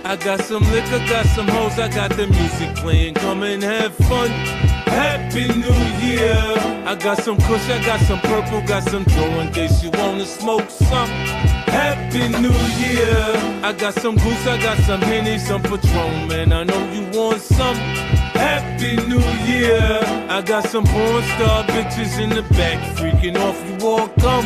I got some liquor, got some hoes, I got the music playing. Come and have fun. Happy New Year. I got some kush, I got some purple, got some Joe in case you wanna smoke some. Happy New Year. I got some goose, I got some Henny, some Patron, man. I know you want some. Happy New Year. I got some porn star bitches in the back, freaking off, you all come.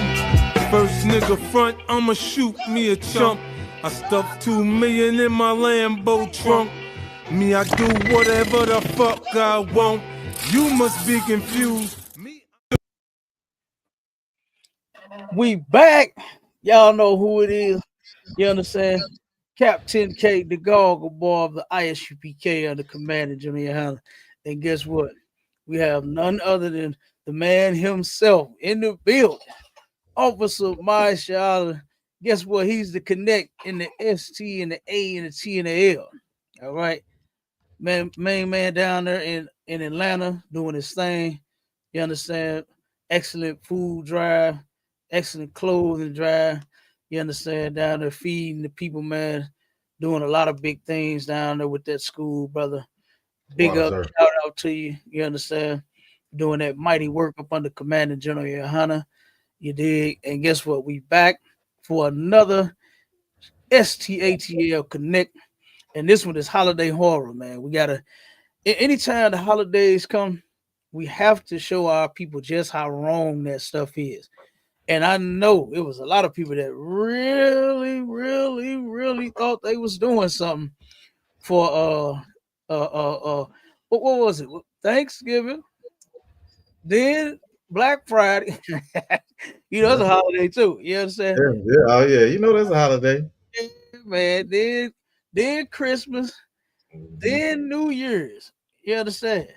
First nigga front, I'ma shoot me a chump. I stuffed 2 million in my Lambo trunk. Me, I do whatever the fuck I want. You must be confused. We back. Y'all know who it is. You understand? Captain K, the Goggle Boy of the ISUPK under Commander Jimmy Hunter. And guess what? We have none other than the man himself in the building. Officer Marshall. Guess what? He's the connect in the ST and the A and the T and the L. All right. Main man down there in Atlanta doing his thing. You understand? Excellent food drive, excellent clothing drive. You understand? Down there feeding the people, man. Doing a lot of big things down there with that school, brother. Big Wow, up, sir. shout out to you. You understand? Doing that mighty work up under Commander General Yohana. You dig? And guess what? We back for another STATL Connect. And this one is holiday horror, man. We gotta anytime the holidays come, we have to show our people just how wrong that stuff is. And I know it was a lot of people that really thought they was doing something for what was it? Thanksgiving, then Black Friday. That's a holiday too. You understand? Yeah. Oh yeah, you know that's a holiday. Yeah, man. Then Christmas, then New Year's. You understand?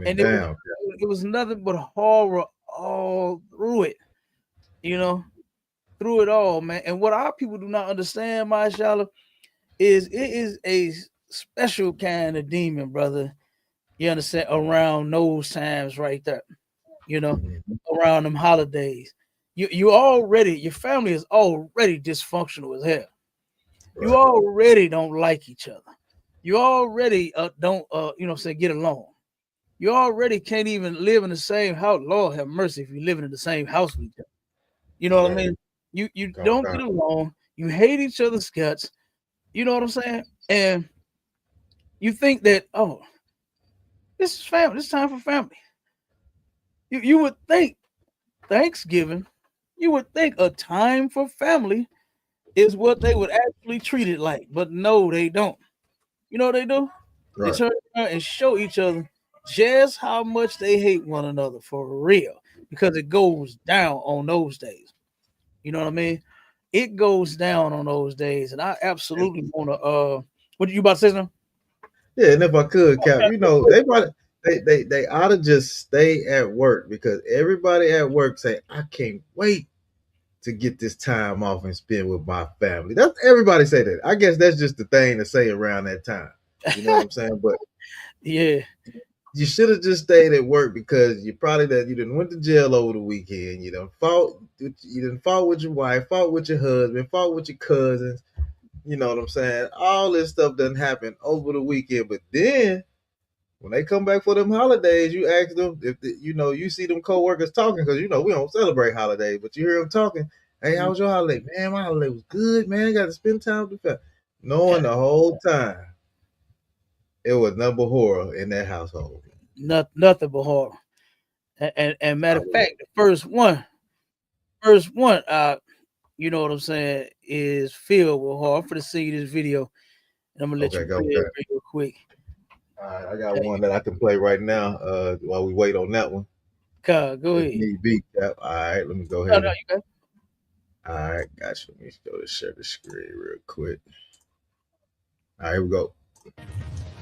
And it was nothing but horror all through it. Through it all, man. And what our people do not understand, Mashallah, is it is a special kind of demon, brother. You understand? Around those times right there. Around them holidays. Your family is already dysfunctional as hell. Right. You already don't like each other. You already don't get along. You already can't even live in the same house. Lord have mercy if you're living in the same house with each other. You know what I mean? You don't get along. You hate each other's guts. You know what I'm saying? And you think that, oh, this is family. This is time for family. You would think Thanksgiving, you would think a time for family is what they would actually treat it like. But no, they don't. You know what they do? Right. They turn around and show each other just how much they hate one another for real. Because it goes down on those days. You know what I mean? It goes down on those days. And I absolutely want to what you about to say something? Yeah, and if I could, Cap, they ought to just stay at work because everybody at work say, I can't wait to get this time off and spend with my family. That's everybody say that. I guess that's just the thing to say around that time. You know what I'm saying? But yeah, you should have just stayed at work because you didn't went to jail over the weekend. You done fought with your wife, fought with your husband, fought with your cousins. You know what I'm saying? All this stuff doesn't happen over the weekend. But then when they come back for them holidays, you ask them if you see them coworkers talking because we don't celebrate holidays, but you hear them talking. Hey, how was your holiday? Man, my holiday was good, man. I got to spend time with the family. Knowing the whole time it was nothing but horror in that household. Nothing but horror. And matter of fact, the first one, you know what I'm saying, is filled with horror. I'm gonna see you this video, and I'm gonna let you play it real quick. All right, I got one that I can play right now. While we wait on that one. Go ahead. Need beat, Cap. All right, let me go ahead. No, you got. All right, gotcha. Let me go to share the screen real quick. All right, here we go.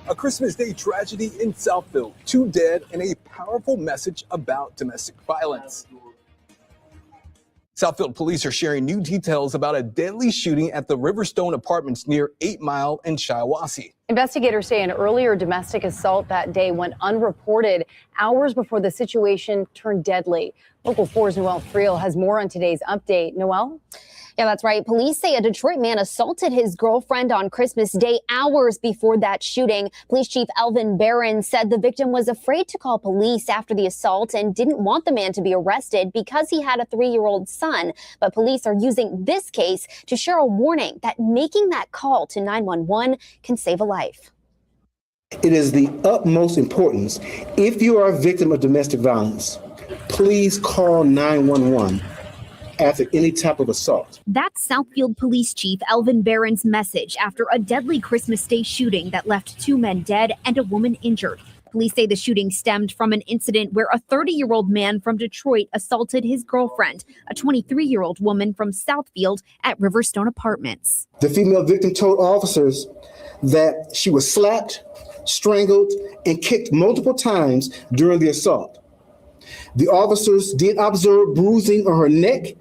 A Christmas Day tragedy in Southfield. 2 dead and a powerful message about domestic violence. Southfield police are sharing new details about a deadly shooting at the Riverstone Apartments near 8 Mile and Shiawassee. Investigators say an earlier domestic assault that day went unreported hours before the situation turned deadly. Local 4's Noel Friel has more on today's update. Noel? Yeah, that's right. Police say a Detroit man assaulted his girlfriend on Christmas Day hours before that shooting. Police Chief Elvin Barron said the victim was afraid to call police after the assault and didn't want the man to be arrested because he had a 3-year-old son. But police are using this case to share a warning that making that call to 911 can save a life. It is the utmost importance. If you are a victim of domestic violence, please call 911 after any type of assault. That's Southfield Police Chief Elvin Barron's message after a deadly Christmas Day shooting that left 2 men dead and a woman injured. Police say the shooting stemmed from an incident where a 30-year-old man from Detroit assaulted his girlfriend, a 23-year-old woman from Southfield at Riverstone Apartments. The female victim told officers that she was slapped, strangled, and kicked multiple times during the assault. The officers did observe bruising on her neck,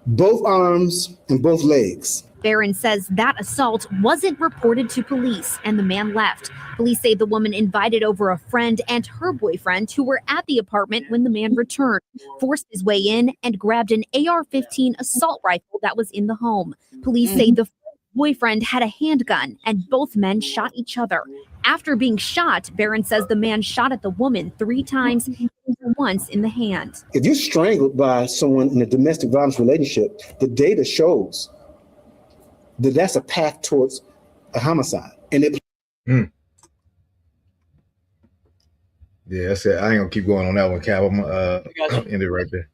both arms, and both legs. Barron says that assault wasn't reported to police and the man left. Police say the woman invited over a friend and her boyfriend who were at the apartment when the man returned, forced his way in, and grabbed an AR-15 assault rifle that was in the home. Police say the boyfriend had a handgun and both men shot each other. After being shot, Barron says the man shot at the woman 3 times, once in the hand. If you're strangled by someone in a domestic violence relationship, the data shows that that's a path towards a homicide. And it. Yeah, that's it. I ain't gonna keep going on that one, Cap. I'm end it right there.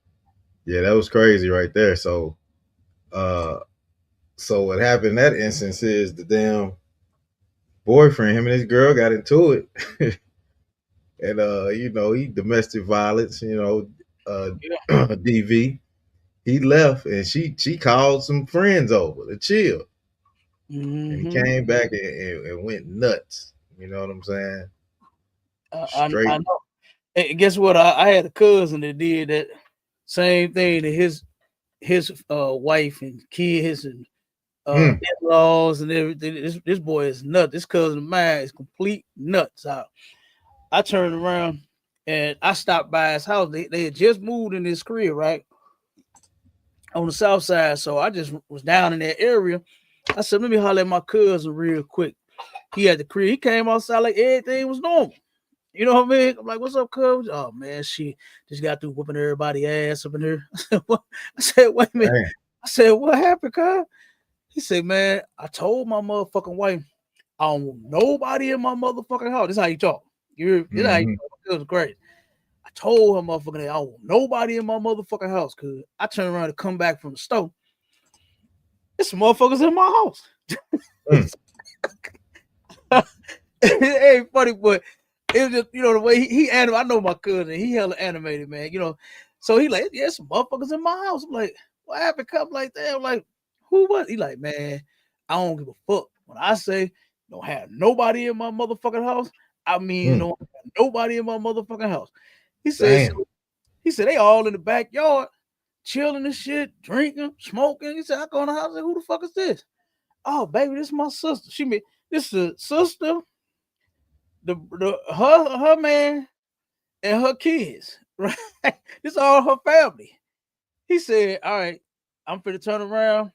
Yeah, that was crazy right there. So what happened in that instance is the damn boyfriend, him and his girl got into it. And he domestic violence, DV. He left and she called some friends over to chill. And he came back and went nuts. You know what I'm saying? I know. And guess what? I had a cousin that did that same thing to his wife and kids and in-laws and everything. This boy is nuts. This cousin of mine is complete nuts out. I turned around and I stopped by his house. They had just moved in this crib, right? On the south side. So I just was down in that area. I said, let me holler at my cousin real quick. He had the crib. He came outside like everything was normal. You know what I mean? I'm like, what's up, cuz? Oh, man, she just got through whooping everybody's ass up in here. I said, wait a minute. Man. I said, what happened, cuz? He said, man, I told my motherfucking wife, I don't want nobody in my motherfucking house. This is how you talk. This how you talk. It was great. I told her motherfucking, I don't want nobody in my motherfucking house, cuz I turned around to come back from the store. There's some motherfuckers in my house. It ain't funny, but it was just, the way he animated. I know my cousin, he hella animated, man. So he like, yeah, some motherfuckers in my house. I'm like, what happened? Come like that. I'm like, who was? He like, man, I don't give a fuck. When I say don't have nobody in my motherfucking house, I mean don't have nobody in my motherfucking house. He said, they all in the backyard, chilling and shit, drinking, smoking. He said, I go in the house and say, who the fuck is this? Oh, baby, this is my sister. This is a sister, her man, and her kids, right? This is all her family. He said, all right, I'm finna turn around.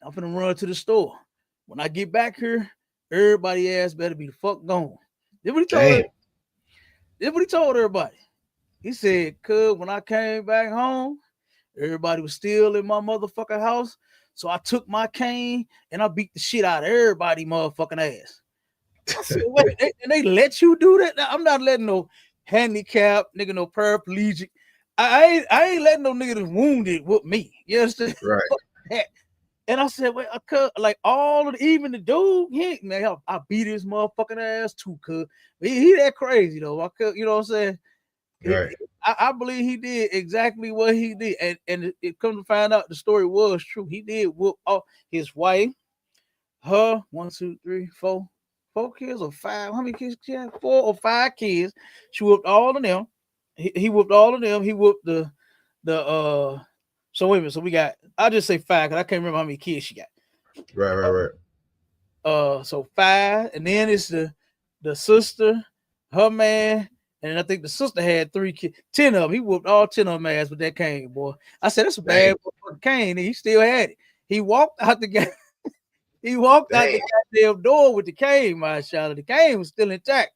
I'm finna run to the store. When I get back here, everybody ass better be the fuck gone. This what he told her. This what he told everybody. He said, cuz when I came back home, everybody was still in my motherfucking house. So I took my cane and I beat the shit out of everybody motherfucking ass. I said, wait, and they let you do that? Now, I'm not letting no handicap, nigga, no paraplegic. I ain't letting no nigga that's wounded with me. You understand? Right. And I said, wait, like all of even the dude, man, I beat his motherfucking ass too, cuz. He that crazy though. You know what I'm saying? Right. I believe he did exactly what he did. And it come to find out the story was true. He did whoop his wife, her 4 kids or 5. How many kids she had? 4 or 5 kids. She whooped all of them. He whooped all of them. He whooped the so wait a minute. So we got, I'll just say 5 because I can't remember how many kids she got. Right. So 5, and then it's the sister, her man, and I think the sister had 3 kids, 10 of them. He whooped all 10 of them ass with that cane, boy. I said, that's a bad cane, and he still had it. He walked out the game. He walked out the goddamn door with the cane, mashallah. The cane was still intact.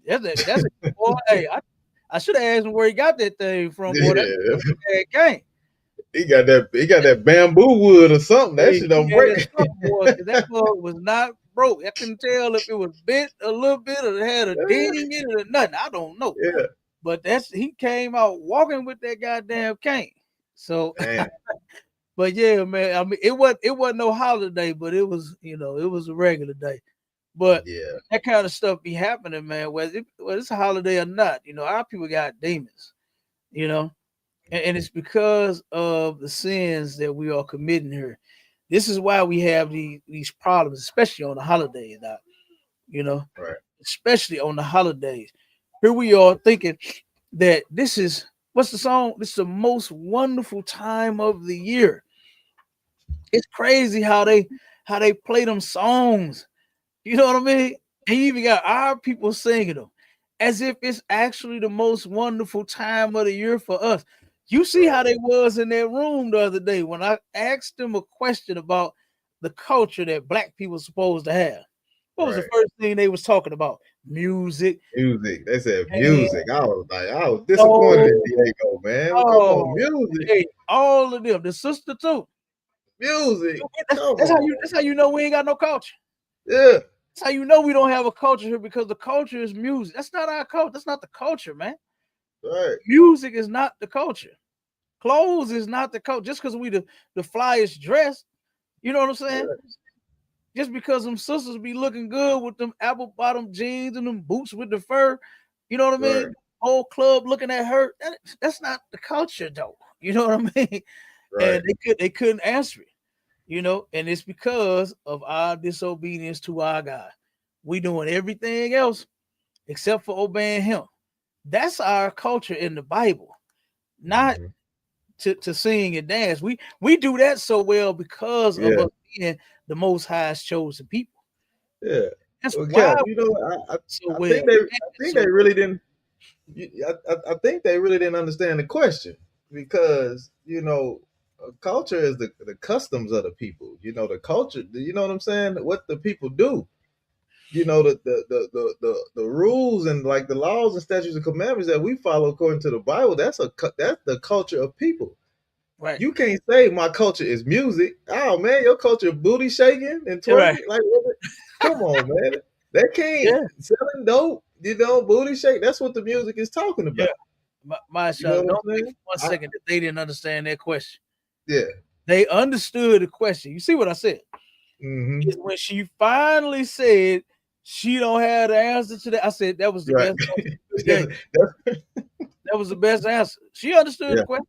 That's a boy. Hey, I should have asked him where he got that thing from. Boy, that cane. He got that bamboo wood or something. That shit don't break. That boy was not broke. I couldn't tell if it was bent a little bit or it had a ding in it or nothing. I don't know. Yeah. But he came out walking with that goddamn cane. So but yeah, man. I mean, it wasn't no holiday, but it was, it was a regular day. But that kind of stuff be happening, man. Whether it's a holiday or not, our people got demons, and it's because of the sins that we are committing here. This is why we have these problems, especially on the holidays, right. Especially on the holidays. Here we are thinking that this is, what's the song? This is the most wonderful time of the year. It's crazy how they play them songs. You know what I mean? And you even got our people singing them as if it's actually the most wonderful time of the year for us. You see how they was in that room the other day when I asked them a question about the culture that black people are supposed to have. What was the first thing they was talking about? Music. Music. They said music. I was disappointed in Diego, man. Come on, music. Hey, all of them. The sister too. Music. That's how you know we ain't got no culture. Yeah. That's how you know we don't have a culture here, because the culture is music. That's not our culture. That's not the culture, man. Right. Music is not the culture. Clothes is not the culture. Just because we the flyest dressed, you know what I'm saying? Yeah. Just because them sisters be looking good with them apple bottom jeans and them boots with the fur, you know what I mean? Right. Whole club looking at her. That's not the culture, though. You know what I mean? Right. And they couldn't answer it, and it's because of our disobedience to our God. We doing everything else except for obeying him. That's our culture in the Bible, not to sing and dance. We do that so well because of us being the Most High's chosen people. Yeah, that's why. I think they really didn't. I think they really didn't understand the question, because culture is the customs of the people. The culture. You know what I'm saying? What the people do. The rules and like the laws and statutes and commandments that we follow according to the Bible. That's the culture of people. Right. You can't say my culture is music. Oh man, your culture booty shaking and twerking. Right. Like, come on, man. That can't selling dope. Booty shake. That's what the music is talking about. Yeah. My don't think for 1 second that they didn't understand that question. Yeah. They understood the question. You see what I said? Mm-hmm. When she finally said she don't have the answer to that, I said that was the best. That was the best answer. She understood the question.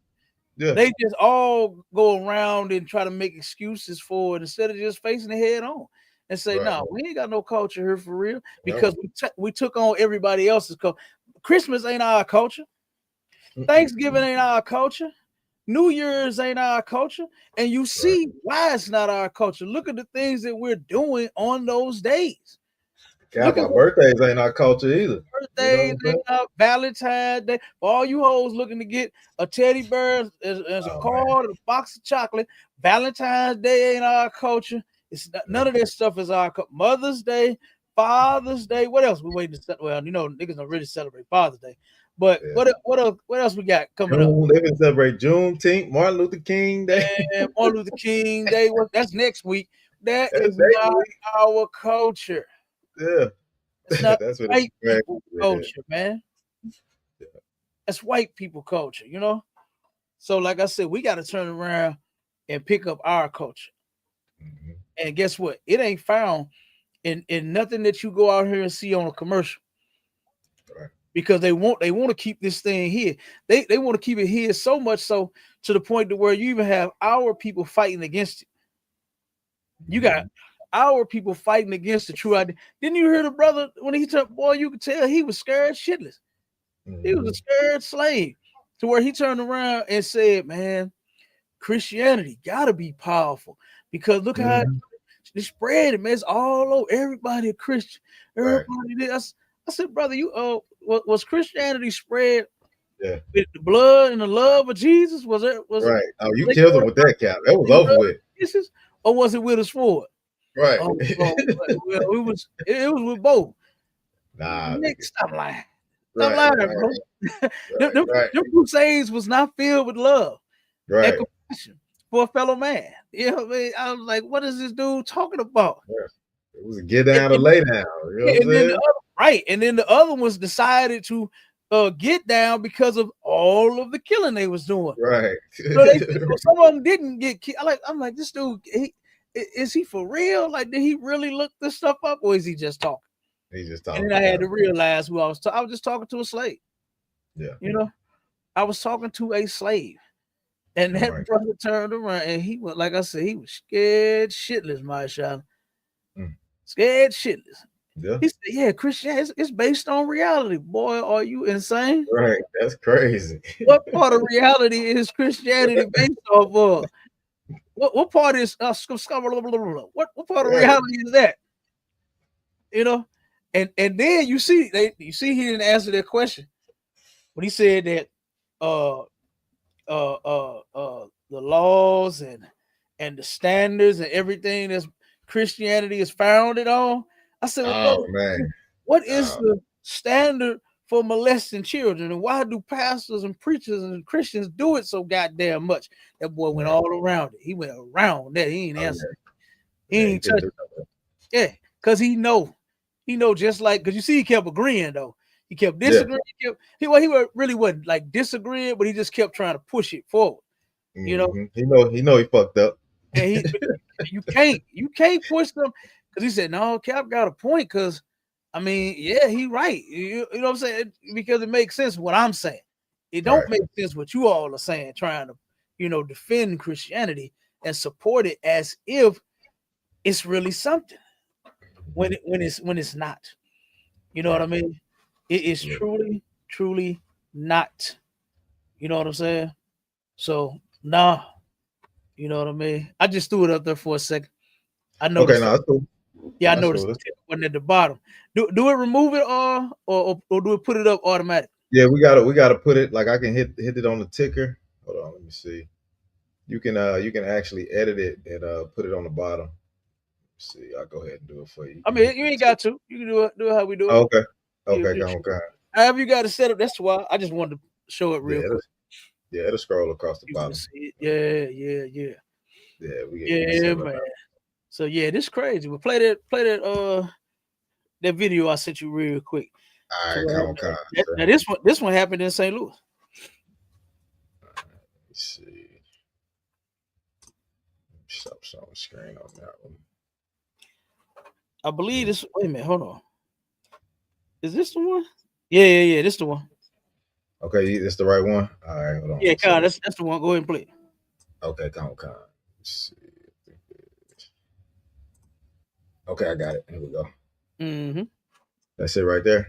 Yeah. They just all go around and try to make excuses for it instead of just facing it head on and say, no, we ain't got no culture here for real, because we took on everybody else's culture. Christmas ain't our culture. Thanksgiving ain't our culture. New Year's ain't our culture. And you see why it's not our culture. Look at the things that we're doing on those days. God, my birthdays ain't our culture either. Birthdays ain't our Valentine's Day. For all you hoes looking to get a teddy bear as a card, a box of chocolate, Valentine's Day ain't our culture. It's not, none of that stuff is our culture. Mother's Day, Father's Day. What else we waiting to set? Well, niggas don't really celebrate Father's Day. But what else we got coming up? They can celebrate Juneteenth, Martin Luther King Day. And Martin Luther King Day. That's next week. That's not our culture. Yeah. That's white people culture, man. Yeah. That's white people culture, So like I said, we got to turn around and pick up our culture. Mm-hmm. And guess what? It ain't found in nothing that you go out here and see on a commercial. Right. Because they want to keep this thing here. They want to keep it here so much so to the point to where you even have our people fighting against it. You got our people fighting against the true idea. Didn't you hear the brother when he took, boy, you could tell he was scared shitless. Mm-hmm. He was a scared slave, to where he turned around and said, man, Christianity gotta be powerful, because look how it's spread, man. It's all over. Everybody a Christian. Everybody did. I said, brother, you was Christianity spread with the blood and the love of Jesus? Was it right? Oh, you killed him with that cap. That was over with. Or was it with a sword? Right. Well, it was with both. Nah, Nick, stop lying. Stop lying, bro. Them crusades was not filled with love and compassion for a fellow man. You know what I mean? I was like, what is this dude talking about? It was a get down or lay down. You know what I'm saying? And then the other ones decided to get down because of all of the killing they was doing. Right. So some of them didn't get killed. I'm like, this dude, is he for real? Like, did he really look this stuff up, or is he just talking? He's just talking. And then I had to realize who I was. I was just talking to a slave. Yeah. You know, I was talking to a slave, and that brother turned around and he was, like I said, he was scared shitless, Marshall. Scared shitless. Yeah. He said, "Yeah, Christianity, it's based on reality." Boy, are you insane? Right. That's crazy. What part of reality is Christianity based off of? What part is what part of reality is that? You know, and then you see he didn't answer that question when he said that the laws and the standards and everything that's Christianity is founded on. I said, well, man, what is the standard for molesting children, and why do pastors and preachers and Christians do it so goddamn much? That boy went all around it. He went around that. He ain't answered. He ain't touched it. Yeah, because he know just like, because you see he kept agreeing though. He kept disagreeing. He really wasn't like disagreeing, but he just kept trying to push it forward. You know, he know he fucked up. And you can't push them, because he said, no, Cap got a point, because I mean, yeah, he right. You know what I'm saying? Because it makes sense what I'm saying. It don't make sense what you all are saying, trying to, defend Christianity and support it as if it's really something when it's not. You know what I mean? It is truly not. You know what I'm saying? So nah. You know what I mean? I just threw it up there for a second. I know. Okay, no, that's cool. Yeah, I noticed it wasn't at the bottom. Do it remove it or do it put it up automatic? Yeah, we gotta put it, like I can hit it on the ticker. Hold on, let me see. You can actually edit it and put it on the bottom. Let's see, I'll go ahead and do it for you. I mean, you ain't got to. You can do it how we do it. Okay. Okay. However you got to set up. That's why I just wanted to show it real quick. Yeah, it'll scroll across the bottom. Yeah. Yeah, man. So yeah, this is crazy. We'll play that video I sent you real quick. All right, come on. Now this one happened in St. Louis. Let me see. Stop showing screen on that one. I believe this. Wait a minute, hold on. Is this the one? Yeah. This the one. Okay, that's the right one. All right, hold on. Yeah, Con, that's the one. Go ahead and play. Okay, come on. Let's see. Okay, I got it. Here we go. Mm-hmm. That's it right there.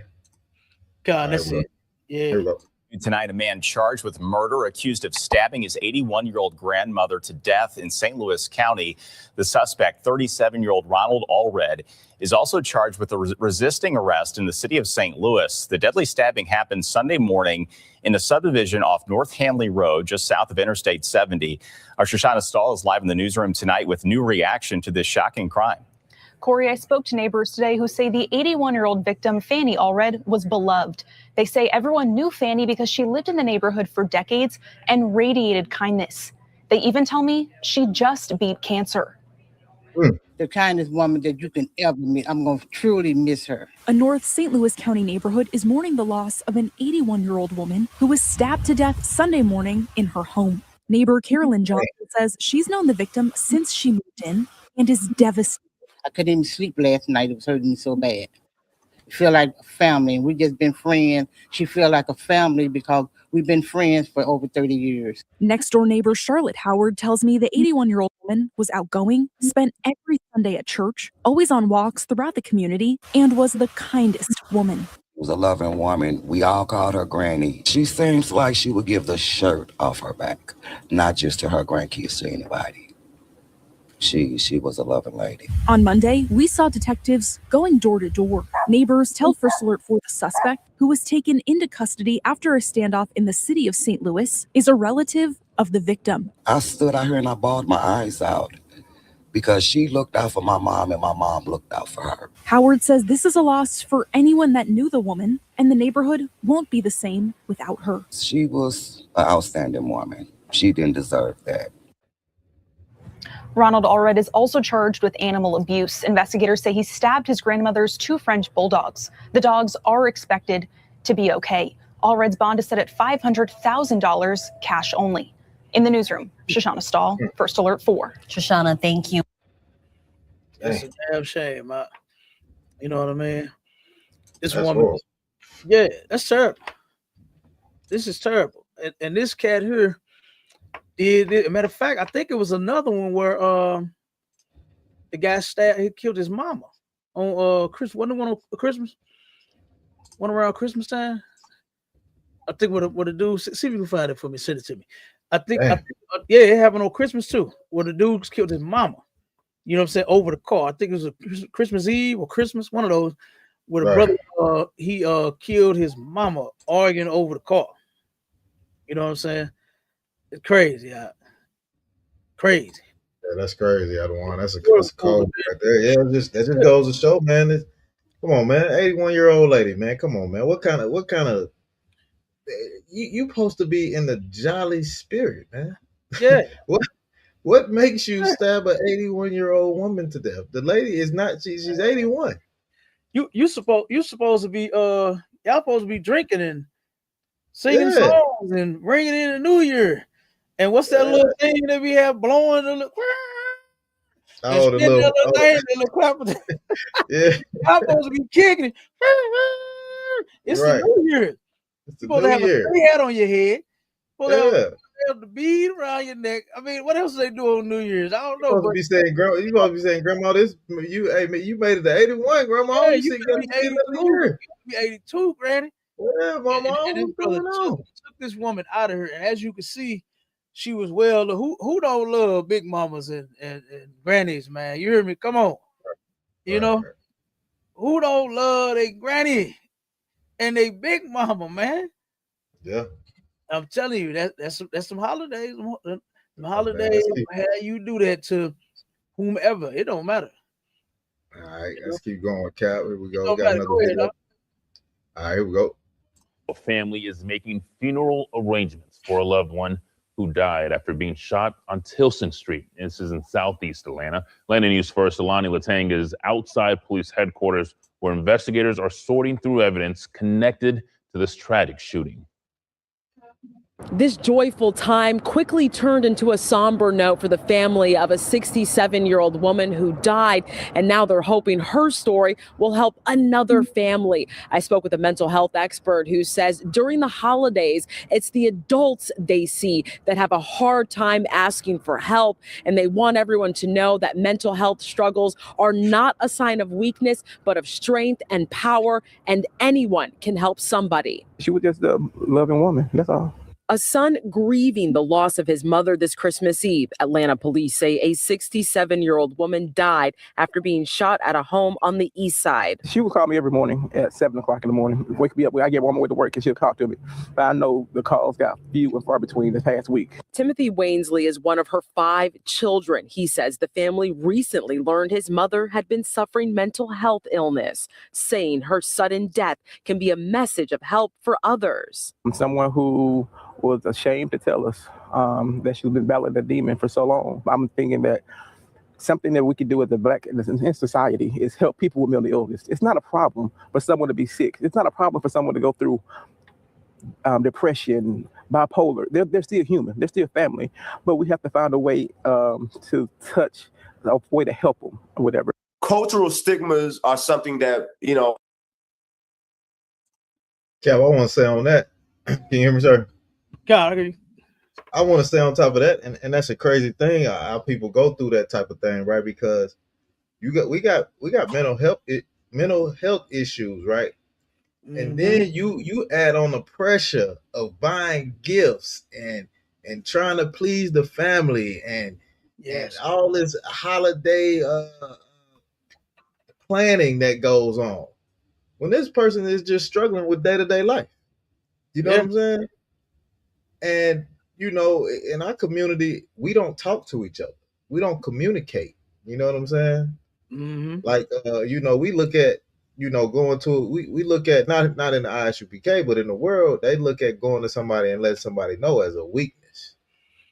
God, that's it. Yeah. Here we go. Tonight, a man charged with murder, accused of stabbing his 81-year-old grandmother to death in St. Louis County. The suspect, 37-year-old Ronald Allred, is also charged with resisting arrest in the city of St. Louis. The deadly stabbing happened Sunday morning in a subdivision off North Hanley Road, just south of Interstate 70. Our Shoshana Stahl is live in the newsroom tonight with new reaction to this shocking crime. Corey, I spoke to neighbors today who say the 81-year-old victim, Fanny Allred, was beloved. They say everyone knew Fanny because she lived in the neighborhood for decades and radiated kindness. They even tell me she just beat cancer. The kindest woman that you can ever meet. I'm going to truly miss her. A North St. Louis County neighborhood is mourning the loss of an 81-year-old woman who was stabbed to death Sunday morning in her home. Neighbor Carolyn Johnson says she's known the victim since she moved in and is devastated. I couldn't even sleep last night. It was hurting me so bad. I feel like a family. We just been friends. She feel like a family because we've been friends for over 30 years. Next door neighbor Charlotte Howard tells me the 81-year-old woman was outgoing, spent every Sunday at church, always on walks throughout the community, and was the kindest woman. Was a loving woman. We all called her Granny. She seems like she would give the shirt off her back, not just to her grandkids, to anybody. She was a loving lady. On Monday, we saw detectives going door to door. Neighbors tell First Alert 4 the suspect, who was taken into custody after a standoff in the city of St. Louis, is a relative of the victim. I stood out here and I bawled my eyes out because she looked out for my mom and my mom looked out for her. Howard says this is a loss for anyone that knew the woman, and the neighborhood won't be the same without her. She was an outstanding woman. She didn't deserve that. Ronald Allred is also charged with animal abuse. Investigators say he stabbed his grandmother's 2 French bulldogs. The dogs are expected to be okay. Allred's bond is set at $500,000, cash only. In the newsroom, Shoshana Stahl, First Alert 4. Shoshana, thank you. That's a damn shame. You know what I mean? This That's woman, horrible. yeah, that's terrible. This is terrible. And this cat here did. Matter of fact, I think it was another one where the guy stabbed. He killed his mama on Christmas. Wasn't it one on Christmas? One around Christmas time. I think what a dude. See if you can find it for me. Send it to me. I think yeah, it happened on Christmas too, where the dude killed his mama. You know what I'm saying? Over the car. I think it was a Christmas Eve or Christmas, one of those, where the brother he killed his mama arguing over the car. You know what I'm saying? It's crazy. Crazy. Yeah, that's crazy, Adawan. That's a cold right there. Yeah, that just goes to show, man. Come on, man. 81-year-old lady, man. Come on, man. What kind of you supposed to be in the jolly spirit, man. Yeah. What makes you stab an 81-year-old woman to death? The lady is not. She's 81. You supposed to be y'all supposed to be drinking and singing songs and bringing in the New Year. And what's that little thing that we have blowing the little? Oh, the little thing, the little clap. Yeah, y'all supposed to be kicking it. It's the New Year. It's the supposed to have a big hat on your head. Have the bead around your neck. I mean, what else do they do on New Year's? I don't know. You supposed to be saying, Grandma, this you made it to 81, Grandma. Yeah, you be 82. You be 82, Granny. Yeah, Mama. What's going on? Took this woman out of her, and as you can see, she was well. Who don't love big mamas and grannies, man? You hear me? Come on. You know, who don't love their granny and they big mama, man? Yeah. I'm telling you, that's some holidays. Some holidays, how you do that to whomever, it don't matter. All right, let's keep going, Cap. Here we go. We got another video. All right, here we go. A family is making funeral arrangements for a loved one who died after being shot on Tilson Street. This is in Southeast Atlanta. Atlanta News First, Alani Latang is outside police headquarters where investigators are sorting through evidence connected to this tragic shooting. This joyful time quickly turned into a somber note for the family of a 67-year-old woman who died, and now they're hoping her story will help another family. I spoke with a mental health expert who says during the holidays, it's the adults they see that have a hard time asking for help, and they want everyone to know that mental health struggles are not a sign of weakness, but of strength and power, and anyone can help somebody. She was just a loving woman, that's all. A son grieving the loss of his mother this Christmas Eve. Atlanta police say a 67-year-old woman died after being shot at a home on the east side. She would call me every morning at 7 o'clock in the morning, wake me up. I get on my way to work and she'll talk to me. But I know the calls got few and far between this past week. Timothy Wainsley is one of her 5 children. He says the family recently learned his mother had been suffering mental health illness, saying her sudden death can be a message of help for others. I'm someone who was ashamed to tell us that she's been battling the demon for so long. I'm thinking that something that we could do as a Black in society is help people with mental illness. It's not a problem for someone to be sick. It's not a problem for someone to go through depression, bipolar. They're still human. They're still family. But we have to find a way to touch, a way to help them or whatever. Cultural stigmas are something that, Cap, I want to say on that. Can you hear me, sir? God, okay. I want to stay on top of that, and that's a crazy thing how people go through that type of thing, right? Because we got mental health issues, right? Mm-hmm. And then you add on the pressure of buying gifts and trying to please the family and Yes. And all this holiday planning that goes on when this person is just struggling with day-to-day life. You know what I'm saying? And in our community, we don't talk to each other. We don't communicate. You know what I'm saying? Mm-hmm. Like we look at going to we look at not in the ISUPK, but in the world, they look at going to somebody and let somebody know as a weakness.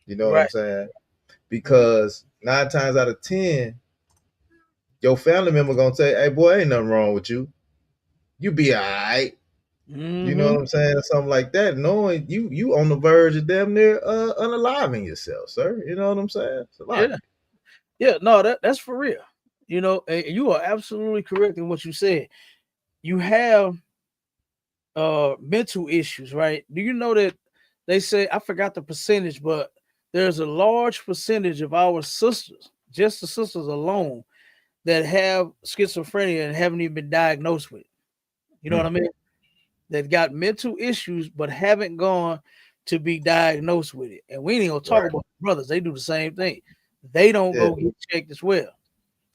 You know what I'm saying? Because 9 times out of 10, your family member gonna say, "Hey, boy, ain't nothing wrong with you. You be all right." You know what I'm saying? Something like that. Knowing you on the verge of damn near unaliving yourself, sir. You know what I'm saying? It's a lot. Yeah, no, that's for real. And you are absolutely correct in what you said. You have mental issues, right? Do you know that they say, I forgot the percentage, but there's a large percentage of our sisters, just the sisters alone, that have schizophrenia and haven't even been diagnosed with it. You know what I mean? That got mental issues but haven't gone to be diagnosed with it. And we ain't gonna talk about brothers. They do the same thing. They don't go get checked as well.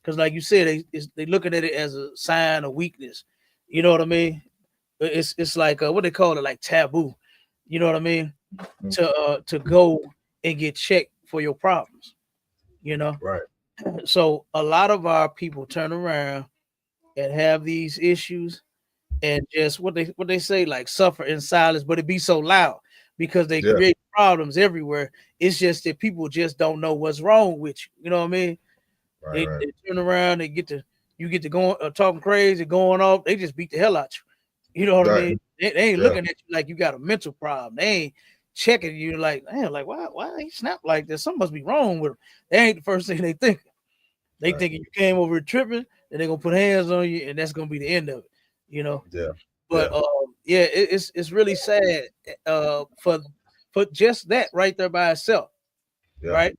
Because like you said, they looking at it as a sign of weakness. You know what I mean? It's like what they call it, like taboo. You know what I mean? To go and get checked for your problems. Right. So a lot of our people turn around and have these issues and just what they say, like suffer in silence, but it be so loud because they create problems everywhere. It's just that people just don't know what's wrong with you. You know what I mean? They turn around, you get to going talking crazy, going off. They just beat the hell out you. You know what I mean? They ain't looking at you like you got a mental problem. They ain't checking you like, damn, like why he snap like this? Something must be wrong with him. That ain't the first thing they think. They thinking you came over tripping, and they're gonna put hands on you, and that's gonna be the end of it. But it's really sad for just that right there by itself, right?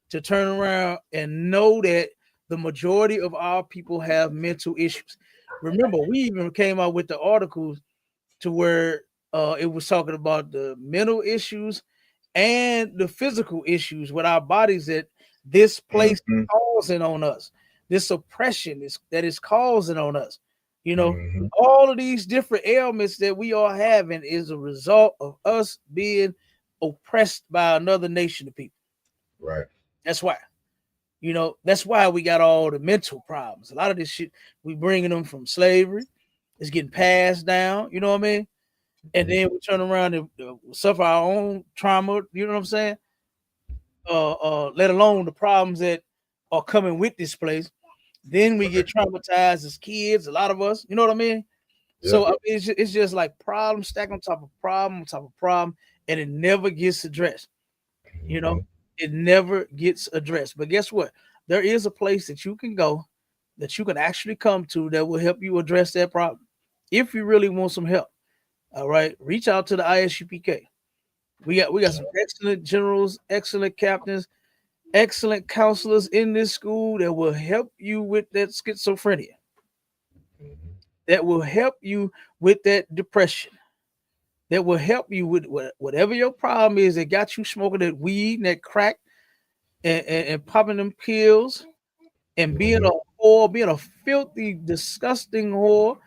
To turn around and know that the majority of our people have mental issues. Remember, we even came out with the articles to where it was talking about the mental issues and the physical issues with our bodies that this place is causing on us, this oppression that is causing on us. All of these different ailments that we are having is a result of us being oppressed by another nation of people. Right. That's why. That's why we got all the mental problems. A lot of this shit we bringing them from slavery. It's getting passed down. You know what I mean? And then we turn around and suffer our own trauma. You know what I'm saying? Let alone the problems that are coming with this place. Then we get traumatized as kids. A lot of us. You know what I mean? So I mean, it's just like problem stacked on top of problem on top of problem, and it never gets addressed. It never gets addressed. But guess what? There is a place that you can go, that you can actually come to that will help you address that problem. If you really want some help, all right, reach out to the ISUPK. We got some excellent generals, excellent captains, excellent counselors in this school that will help you with that schizophrenia, that will help you with that depression, that will help you with whatever your problem is that got you smoking that weed and that crack and popping them pills and being a whore, being a filthy, disgusting whore,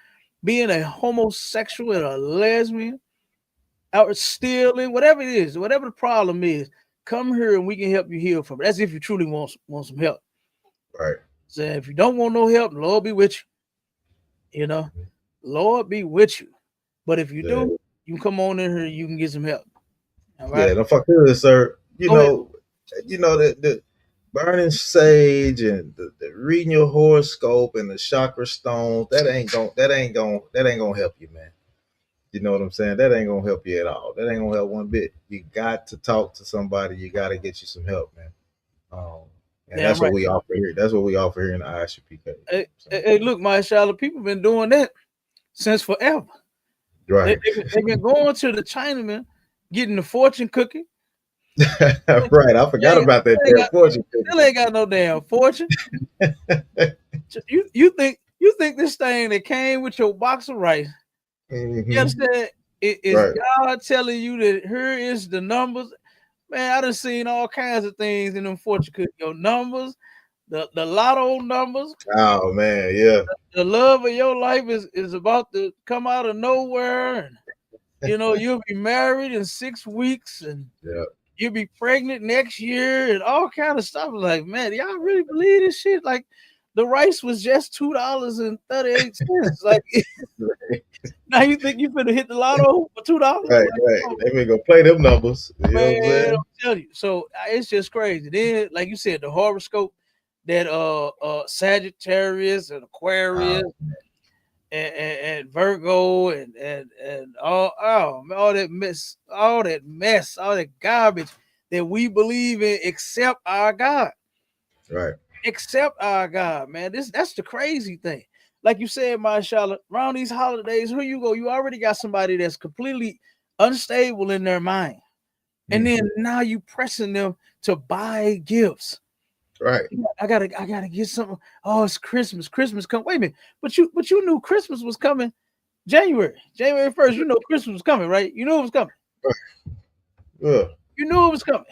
being a homosexual and a lesbian, out stealing, whatever it is, whatever the problem is, come here and we can help you heal from it. That's if you truly want some help. Right. So if you don't want no help, Lord be with you. Lord be with you. But if you do, you can come on in here, you can get some help. All right. Yeah, don't fuck with it, sir. The burning sage and the reading your horoscope and the chakra stones, that ain't gonna help you, man. You know what I'm saying? That ain't gonna help you at all. That ain't gonna help one bit. You got to talk to somebody. You got to get you some help, man. And that's what we offer here. That's what we offer here in the ISUPK. Hey, look, Mashallah, people been doing that since forever. Right. They've been going to the Chinaman, getting the fortune cookie. Right. I forgot about that damn fortune cookie. Still ain't got no damn fortune. You think this thing that came with your box of rice? You understand? It is God telling you that here is the numbers. Man, I done seen all kinds of things in them fortune cookies. Your numbers, the lotto numbers. Oh man, yeah. The love of your life is about to come out of nowhere, and you'll be married in 6 weeks, and Yeah. you'll be pregnant next year, and all kind of stuff. Like, man, y'all really believe this shit? Like, the rice was just $2.38. Like, now you think you finna hit the lotto for $2? Right. They been gonna play them numbers. You know what I'm Man, saying? I'll tell you. So it's just crazy. Then, like you said, the horoscope, that Sagittarius and Aquarius and Virgo and all that mess, all that garbage that we believe in, except our God. Right. Except our God, man. That's the crazy thing. Like you said, mashallah, around these holidays, here you go. You already got somebody that's completely unstable in their mind. And then now you pressing them to buy gifts. Right. I gotta get something. Oh, it's Christmas. Christmas come. Wait a minute. But you knew Christmas was coming January 1st. You know Christmas was coming, right? You knew it was coming. Yeah. You knew it was coming.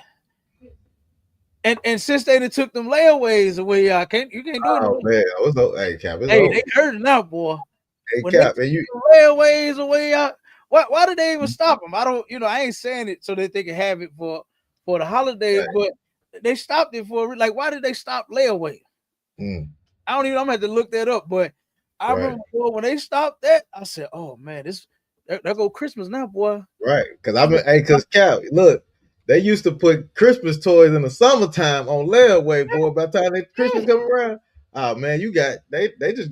And since they took them layaways away, you can't do it. Oh man, hey Cap, it's Hey, over. they heard it now, boy. Hey When Cap, they and you took the layaways away out. Why did they even stop them? I don't, I ain't saying it so that they can have it for the holidays, but they stopped it for, like, why did they stop layaway? I'm gonna have to look that up, but I remember, boy, when they stopped that, I said, oh man, there go Christmas now, boy. right. Cause Cap, look, they used to put Christmas toys in the summertime on layaway, boy. By the time Christmas come around, oh man, they just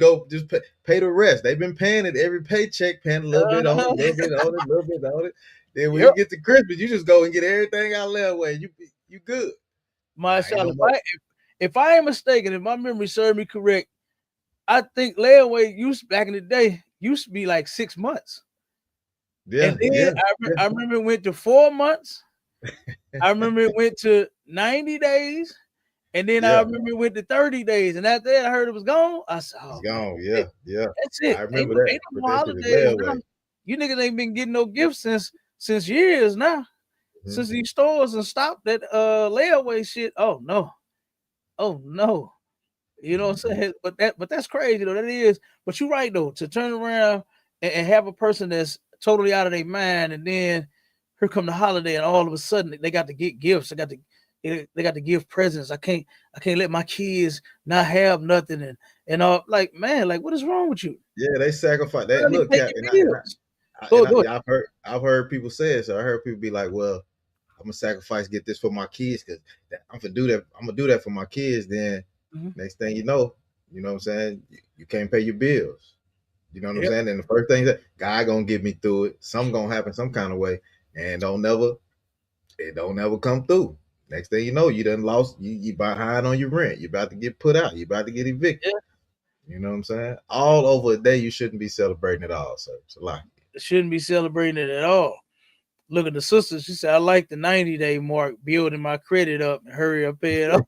pay the rest. They've been paying it every paycheck, paying a little bit on it, a little bit on it, a little bit on it. Then when you get to Christmas, you just go and get everything out of layaway. You good. Mashallah, if I ain't mistaken, if my memory serves me correct, I think layaway back in the day used to be like 6 months. Yeah. And then I remember it went to 4 months. I remember it went to 90 days. And then I remember it went to 30 days. And after that, I heard it was gone. I said, oh, it's gone. Yeah. That's it. I remember that. Ain't no holidays now. You niggas ain't been getting no gifts since years now. Since these stores and stopped that layaway shit. Oh no. You know what I'm saying? But that's crazy though. That is. But you're right though, to turn around and have a person that's totally out of their mind, and then here come the holiday, and all of a sudden they got to get gifts. They got to give presents. I can't let my kids not have nothing, and all, like, man, like, what is wrong with you? Yeah, they sacrifice that. Really Look, Cap, I've heard people say it. So I heard people be like, well, I'm gonna sacrifice, get this for my kids, because I'm gonna do that. I'm gonna do that for my kids. Then next thing you know what I'm saying, you can't pay your bills. You know what I'm saying? And the first thing that God gonna get me through it. Something gonna happen some kind of way, and it don't never come through. Next thing you know, you done lost. You behind on your rent. You about to get put out. You about to get evicted. You know what I'm saying? All over a day, you shouldn't be celebrating at all. So it's a lot. Shouldn't be celebrating it at all. Look at the sister. She said, I like the 90-day mark, building my credit up and hurry up, pay it up.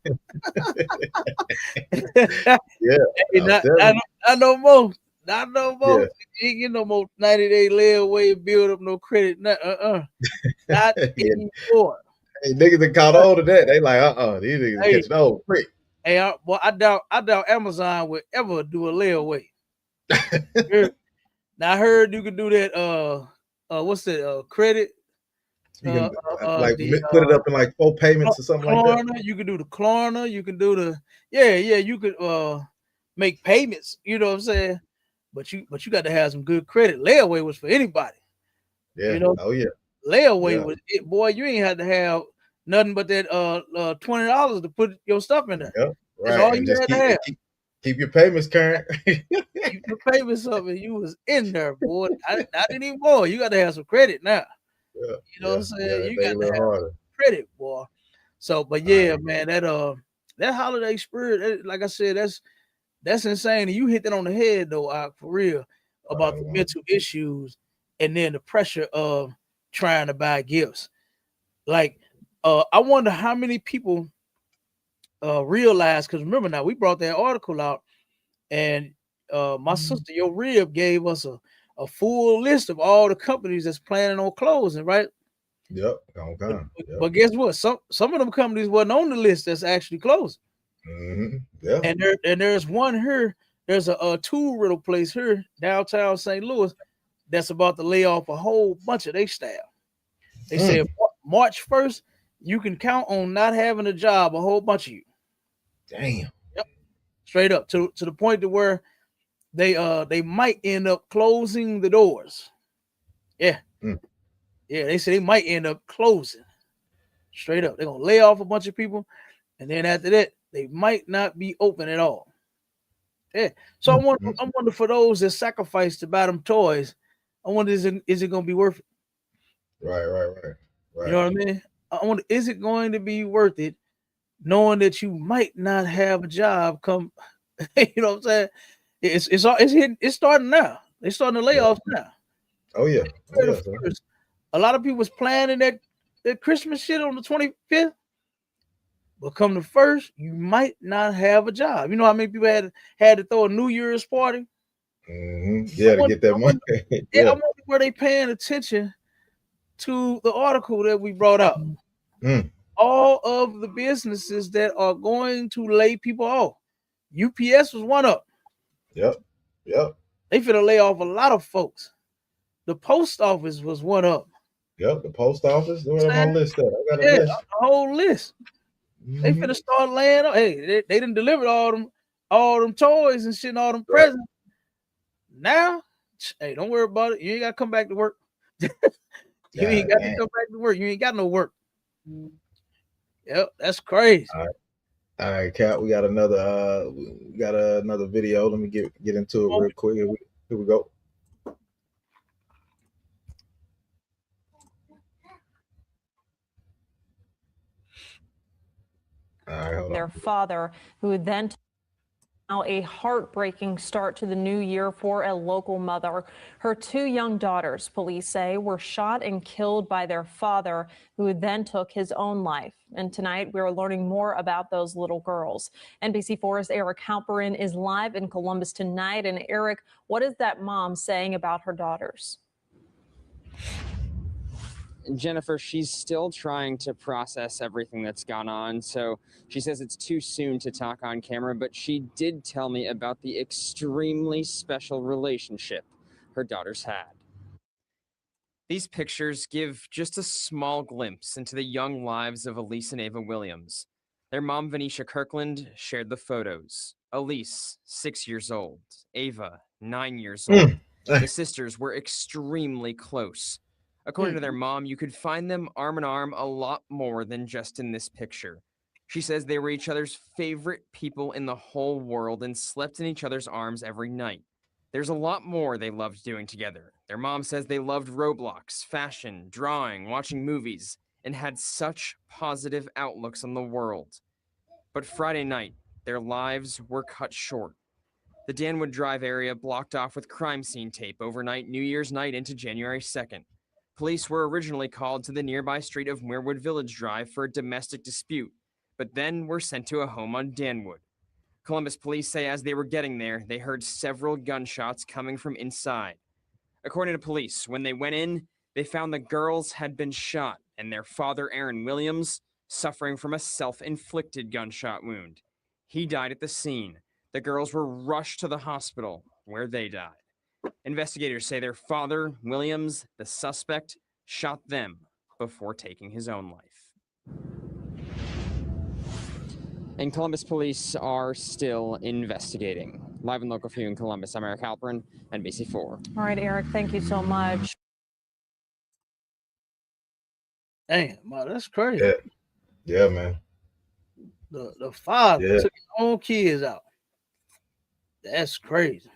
I know more. Not no more. Yeah. You ain't get no more 90-day layaway, build up no credit. Not anymore. Hey, niggas that caught on to that. They like, these niggas catching on quick. Hey, I doubt Amazon would ever do a layaway. Now I heard you could do that. What's that? Credit. You can put it up in like 4 payments or something Klarna, like that. You can do the Klarna. You can do the you could make payments. You know what I'm saying? But you got to have some good credit. Layaway was for anybody. Yeah. You know? Oh yeah. Layaway was it, boy. You ain't had to have nothing but that $20 to put your stuff in there. Yep. Right. That's all you had to have. Keep your payments current. Keep your payments up, and you was in there, boy. Not anymore. You got to have some credit now. Yeah. You know what I'm saying? You got to have harder. credit, boy. So, but yeah, man, that holiday spirit, like I said, that's insane. And you hit that on the head though, for real, about the mental issues and then the pressure of trying to buy gifts. Like, I wonder how many people realize, because remember now, we brought that article out, and my sister, Yo Rib, gave us a full list of all the companies that's planning on closing, right? Yep. Gone. Yep. But guess what? Some of them companies wasn't on the list that's actually closing. Mm-hmm. Yeah. And there's one here. There's a tool rental place here downtown St. Louis that's about to lay off a whole bunch of their staff. They said March 1st, you can count on not having a job, a whole bunch of you. Damn. Yep. Straight up to the point to where they might end up closing the doors. Yeah. Yeah, they say they might end up closing. Straight up. They're gonna lay off a bunch of people, and then after that, they might not be open at all. Yeah. So I wonder for those that sacrifice to buy them toys, I wonder is it gonna be worth it? Right. You know what I mean? I wonder, is it going to be worth it, knowing that you might not have a job come? You know what I'm saying? It's starting now. They're starting to layoffs now. Oh yeah. A lot of people was planning that Christmas shit on the 25th. But come the first, you might not have a job. You know how many people had to throw a New Year's party? Yeah, to get that money. Yeah, I wonder where they paying attention to the article that we brought up. All of the businesses that are going to lay people off. UPS was one up. Yep. They finna lay off a lot of folks. The post office was one up. Yep, the post office. Look at my list. I got a list. A whole list. They finna start laying up. Hey, they done delivered all them toys and shit and all them presents. Now, hey, don't worry about it. You ain't gotta come back to work. You ain't got to come back to work. You ain't got no work. Yep, that's crazy. All right, Cap. We got another video. Let me get into it real quick. Here we go. Their father, who would then now a heartbreaking start to the new year for a local mother. Her 2 young daughters, police say, were shot and killed by their father, who then took his own life. And tonight, we're learning more about those little girls. NBC4's Eric Halperin is live in Columbus tonight. And Eric, what is that mom saying about her daughters? Jennifer, she's still trying to process everything that's gone on. So she says it's too soon to talk on camera, but she did tell me about the extremely special relationship her daughters had. These pictures give just a small glimpse into the young lives of Elise and Ava Williams. Their mom, Venetia Kirkland, shared the photos. Elise, 6 years old. Ava, 9 years old. The sisters were extremely close. According to their mom, you could find them arm in arm a lot more than just in this picture. She says they were each other's favorite people in the whole world and slept in each other's arms every night. There's a lot more they loved doing together. Their mom says they loved Roblox, fashion, drawing, watching movies, and had such positive outlooks on the world. But Friday night, their lives were cut short. The Danwood Drive area blocked off with crime scene tape overnight New Year's night into January 2nd. Police were originally called to the nearby street of Muirwood Village Drive for a domestic dispute, but then were sent to a home on Danwood. Columbus police say as they were getting there, they heard several gunshots coming from inside. According to police, when they went in, they found the girls had been shot and their father, Aaron Williams, suffering from a self-inflicted gunshot wound. He died at the scene. The girls were rushed to the hospital, where they died. Investigators say their father, Williams, the suspect, shot them before taking his own life. And Columbus police are still investigating. Live and local for you in Columbus, I'm Eric Halperin, NBC4. All right, Eric, thank you so much. Damn, man, that's crazy. Yeah, man. The father took his own kids out. That's crazy.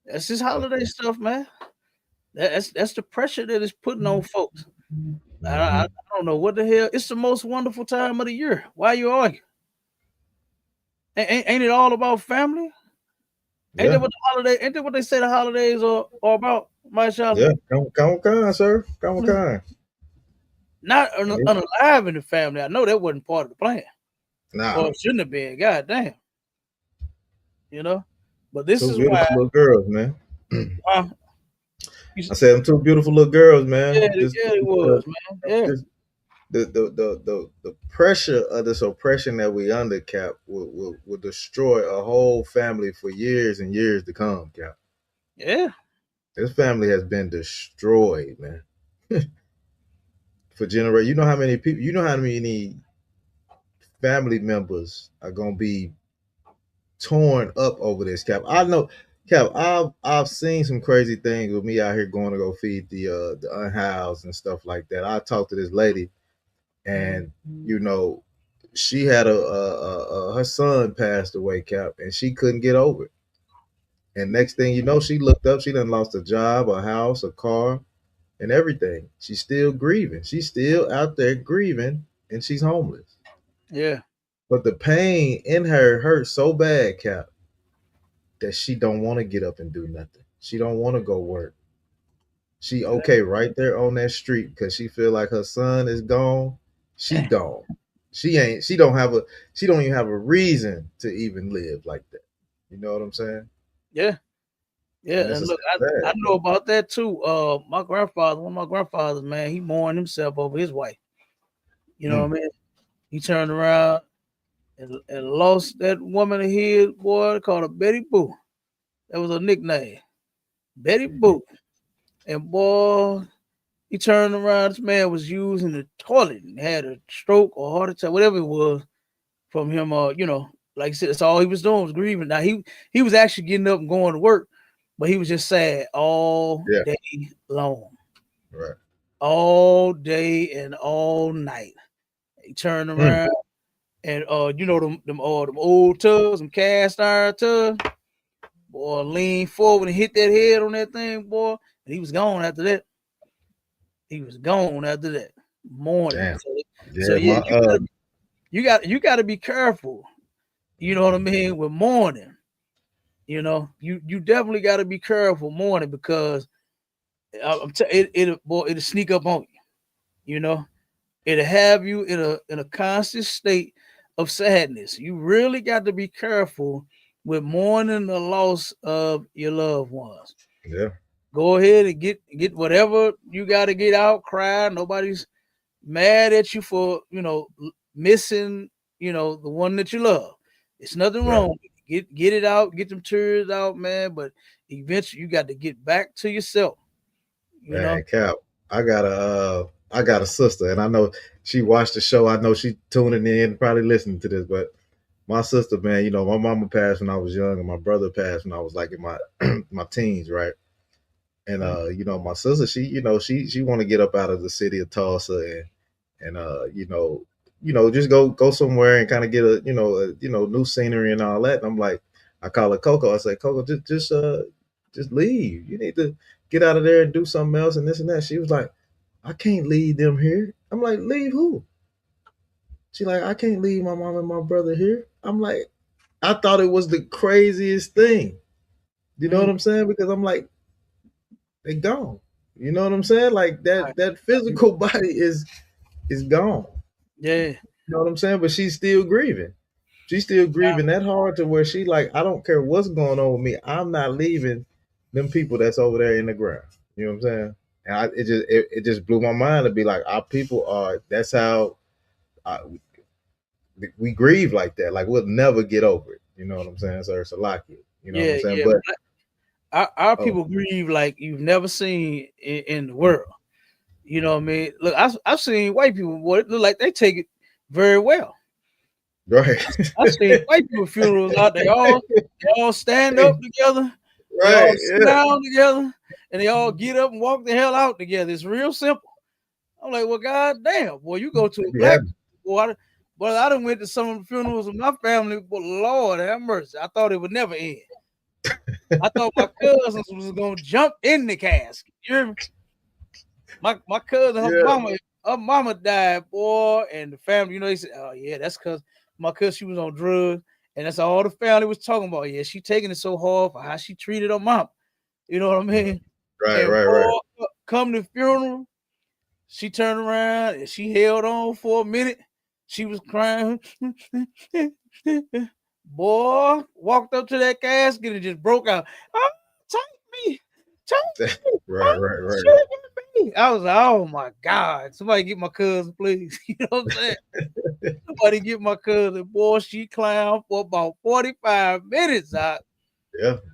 That's just holiday stuff, man. That's the pressure that is putting on folks. I don't know what the hell. It's the most wonderful time of the year. Why you arguing? Ain't it all about family? Ain't that what the holiday? Ain't that what they say the holidays are about? My child. Yeah, come on, sir. Come on. Not unalive in the family. I know that wasn't part of the plan. Nah. Or it shouldn't have been. God damn. You know. But this Those is why little girls, man. I said them two beautiful little girls, man. Yeah, it was, man. Yeah. The pressure of this oppression that we under, Cap, will destroy a whole family for years and years to come, Cap. Yeah. This family has been destroyed, man. For generations. You know how many people, you know how many family members are gonna be torn up over this, Cap. I know, Cap, I've seen some crazy things with me out here going to go feed the unhoused and stuff like that. I talked to this lady, and you know, she had her son passed away, Cap, and she couldn't get over it. And next thing you know, she looked up, she done lost a job, a house, a car, and everything. She's still grieving. She's still out there grieving, and she's homeless. Yeah. But the pain in her hurts so bad, Cap, that she don't want to get up and do nothing. She don't want to go work. She okay right there on that street because she feel like her son is gone. She gone. She don't even have a reason to even live like that. You know what I'm saying? Yeah. Yeah. And look, I know about that too. My grandfather, one of my grandfathers, man, he mourned himself over his wife. You know what I mean? He turned around and lost that woman of his, boy, called her Betty Boo. That was her nickname. Betty Boo. And boy, he turned around. This man was using the toilet and had a stroke or heart attack, whatever it was, from him. You know, like I said, that's all he was doing was grieving. Now he was actually getting up and going to work, but he was just sad all day long. Right. All day and all night. He turned around and you know them old tubs, them cast iron tubs. Boy, leaned forward and hit that head on that thing, boy. And he was gone after that. Morning. Damn. So you got to be careful. You know what I mean? With mourning, you know, you definitely got to be careful mourning because it'll sneak up on you. You know, it'll have you in a constant state of sadness. You really got to be careful with mourning the loss of your loved ones. Yeah. Go ahead and get whatever you got to get out, cry. Nobody's mad at you for, you know, missing, you know, the one that you love. It's nothing wrong. Get it out, get them tears out, man. But eventually you got to get back to yourself. You know? Cap, I got a sister, and I know she watched the show. I know she tuning in, probably listening to this, but my sister, man, you know, my mama passed when I was young, and my brother passed when I was like in my my teens, right? And you know, my sister, she want to get up out of the city of Tulsa and you know, just go somewhere and kind of get a new scenery and all that. And I'm like, I call her Coco. I say, Coco, just leave. You need to get out of there and do something else and this and that. She was like, I can't leave them here. I'm like, leave who? She like, I can't leave my mom and my brother here. I'm like, I thought it was the craziest thing. You know what I'm saying? Because I'm like, they gone. You know what I'm saying? Like that physical body is gone. Yeah. You know what I'm saying? But she's still grieving. She's still grieving that hard to where she like, I don't care what's going on with me. I'm not leaving them people that's over there in the ground. You know what I'm saying? And it just blew my mind to be like, our people are, that's how we grieve like that. Like we'll never get over it. You know what I'm saying? So it's a lot. You know what I'm saying? Yeah. But our people grieve like you've never seen in the world. You know what I mean? Look, I've seen white people, boy, it look like they take it very well. Right. I've seen white people funerals out. They all stand up together. Right. They all sit down together, and they all get up and walk the hell out together. It's real simple. I'm like, well, god damn, boy, you go to a black boy. Well, I done went to some of the funerals of my family, but Lord have mercy, I thought it would never end. I thought my cousins was gonna jump in the casket. You hear me? My cousin, her mama died, boy, and the family, you know, they said, oh yeah, that's because my cousin, she was on drugs, and that's all the family was talking about. Yeah, she taking it so hard for how she treated her mom. You know what I mean? Right. Come to the funeral, she turned around and she held on for a minute. She was crying. Boy, walked up to that casket and just broke out. Oh, take me. Right, right, right. Shooting me. I was like, oh my God. Somebody get my cousin, please. You know what I'm saying? Somebody get my cousin. Boy, she clowned for about 45 minutes. Yeah,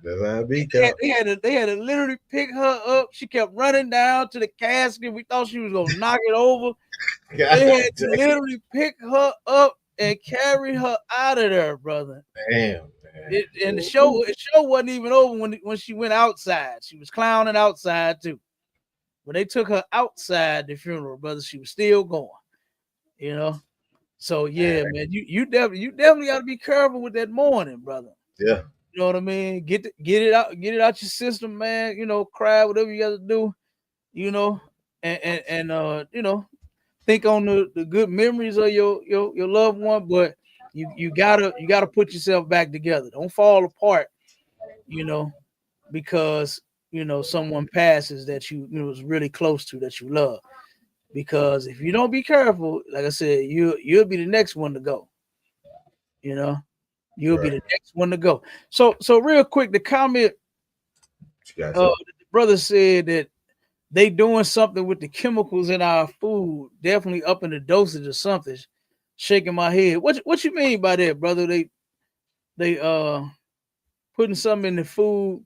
that's how it be, They Cap. had to literally pick her up. She kept running down to the casket. We thought she was gonna knock it over. They had to literally pick her up and carry her out of there, brother. Damn. And the show wasn't even over when she went outside. She was clowning outside too. When they took her outside the funeral, brother, she was still going. You know. So yeah, man, you definitely got to be careful with that mourning, brother. Yeah. You know what I mean? Get it out your system, man. You know, cry, whatever you got to do. You know, and you know, think on the good memories of your loved one, but you gotta put yourself back together. Don't fall apart. You know, because you know someone passes that you was really close to, that you love. Because if you don't be careful, like I said, you'll be the next one to go. You know. You'll be the next one to go. So real quick, the comment the brother said that they doing something with the chemicals in our food, definitely up in the dosage or something. Shaking my head. What you mean by that, brother? They putting something in the food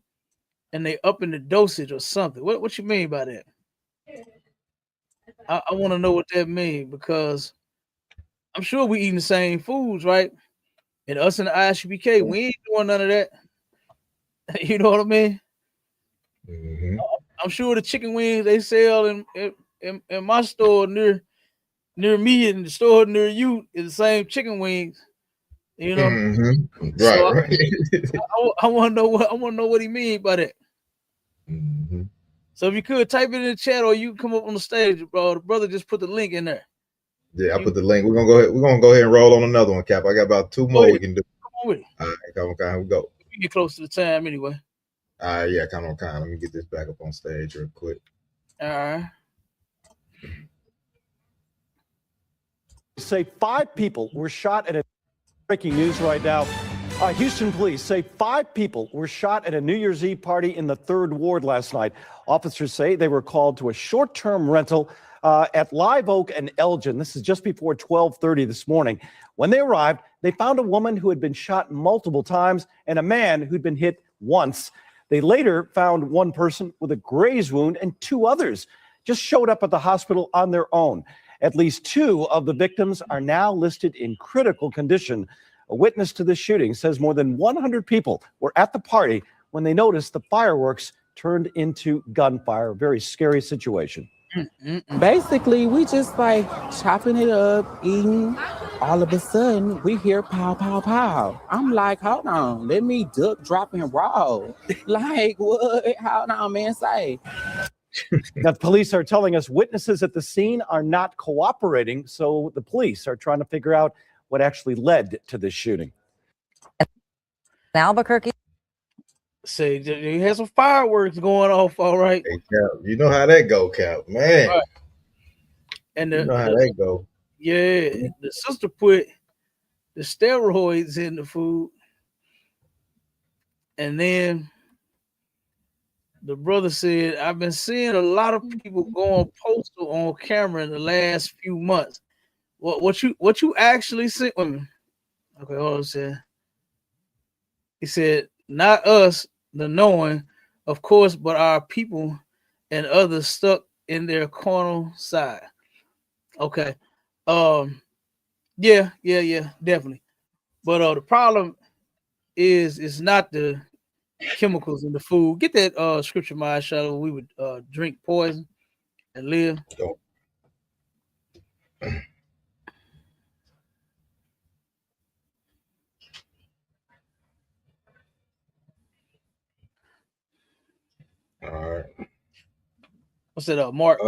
and they up in the dosage or something. What you mean by that? I want to know what that means, because I'm sure we eating the same foods, right? And us in the ISUPK, we ain't doing none of that. You know what I mean? I'm sure the chicken wings they sell in my store near me and the store near you is the same chicken wings. You know, Right, so right. I want to know what he mean by that. So if you could type it in the chat, or you can come up on the stage, bro. The brother just put the link in there. Yeah, I put the link. We're gonna go ahead and roll on another one, Cap. I got about 2 more we can do. Come on with it. All right, come on, we go. We get close to the time anyway. All right, yeah, come on. Let me get this back up on stage real quick. All right. Say 5 people were shot at a breaking news right now. Houston police say 5 people were shot at a New Year's Eve party in the 3rd Ward last night. Officers say they were called to a short-term rental at Live Oak and Elgin. This is just before 12:30 this morning. When they arrived, they found a woman who had been shot multiple times and a man who'd been hit once. They later found one person with a graze wound, and 2 others just showed up at the hospital on their own. At least 2 of the victims are now listed in critical condition. A witness to this shooting says more than 100 people were at the party when they noticed the fireworks turned into gunfire. A very scary situation. Basically, we just like chopping it up, eating. All of a sudden, we hear pow, pow, pow. I'm like, hold on, let me duck, drop, and roll. Like, what? Hold on, man, say. Now, the police are telling us witnesses at the scene are not cooperating, so the police are trying to figure out what actually led to this shooting. Albuquerque. Say you had some fireworks going off, all right. Hey, Cap, you know how that go, Cap, man. Right. And you know how that go. Yeah, the sister put the steroids in the food, and then the brother said, "I've been seeing a lot of people going postal on camera in the last few months." What you actually sent with me? Okay, hold on a second. He said, "Not us, the knowing, of course, but our people and others stuck in their carnal side." Okay. Yeah, definitely. But the problem is it's not the chemicals in the food. Get that scripture, my shadow. We would drink poison and live. All right. What's it? Mark?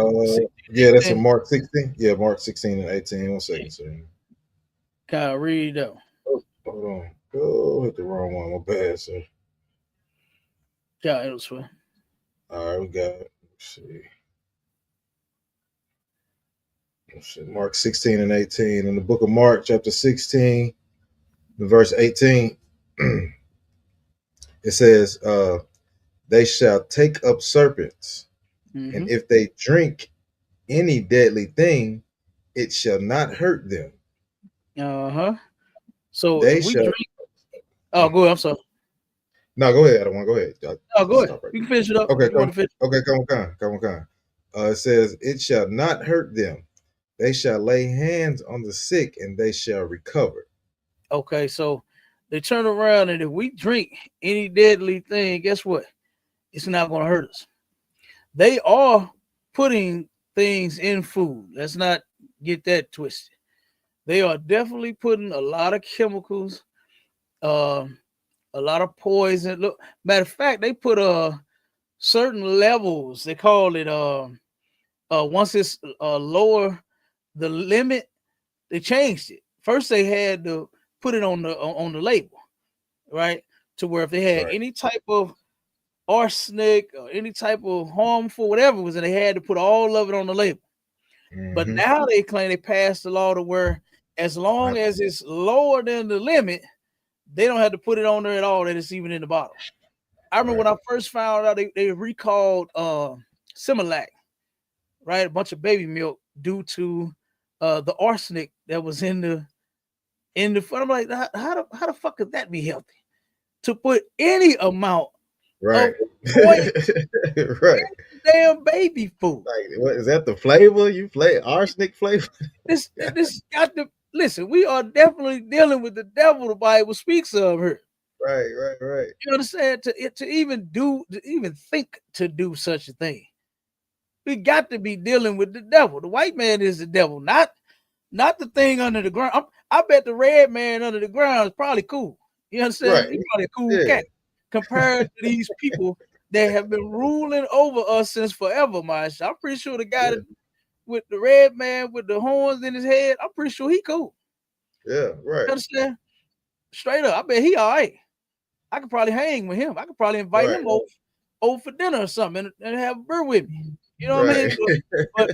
Yeah, that's in Mark 16. Yeah, Mark 16 and 18. 1 second, sir. Can I read that? Hold on. Oh, hit the wrong one. My bad, sir. Yeah, it was fine. All right, we got it. Let's see. Mark 16 and 18. In the book of Mark, chapter 16, verse 18, it says, they shall take up serpents And if they drink any deadly thing, it shall not hurt them. So They if we shall. drink, oh, go ahead. I'm sorry. No, go ahead. I don't want to go ahead. No, go ahead. You can finish it up. Okay, You want to finish? okay, come on. It says, it shall not hurt them. They shall lay hands on the sick and they shall recover. Okay, so they turn around, and if we drink any deadly thing, guess what? It's not going to hurt us. They are putting things in food. Let's not get that twisted. They are definitely putting a lot of chemicals, a lot of poison. Look, matter of fact, they put certain levels. They call it once it's lower the limit, they changed it. First, they had to put it on the label, right? To where if they had any type of arsenic or any type of harmful whatever was, and they had to put all of it on the label. But now they claim they passed the law to where as long as it's lower than the limit, they don't have to put it on there at all, that it's even in the bottle. I remember when I first found out they recalled Similac, right? A bunch of baby milk due to the arsenic that was in the food. I'm like, how the fuck could that be healthy? To put any amount right of right damn baby food. Like, what is that, the flavor? You play arsenic flavor? This got to listen, we are definitely dealing with the devil the Bible speaks of here. Right. You understand? To even think to do such a thing, we got to be dealing with the devil. The white man is the devil, not the thing under the ground. I bet the red man under the ground is probably cool. You understand? Right. He's probably a cool cat compared to these people that have been ruling over us since forever, Marsha. I'm pretty sure the guy with the red man with the horns in his head, I'm pretty sure he cool. Yeah, right. You understand? Straight up, I bet he all right. I could probably hang with him. I could probably invite him over for dinner or something and have a beer with me. You know what I mean?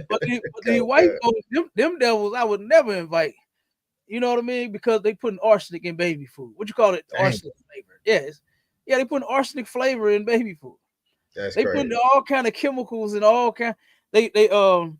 But the white folks, them devils, I would never invite. You know what I mean? Because they putting arsenic in baby food. What you call it? Arsenic flavor. Yes. Yeah, they putting arsenic flavor in baby food. That's they crazy. putting all kind of chemicals and all kind. They I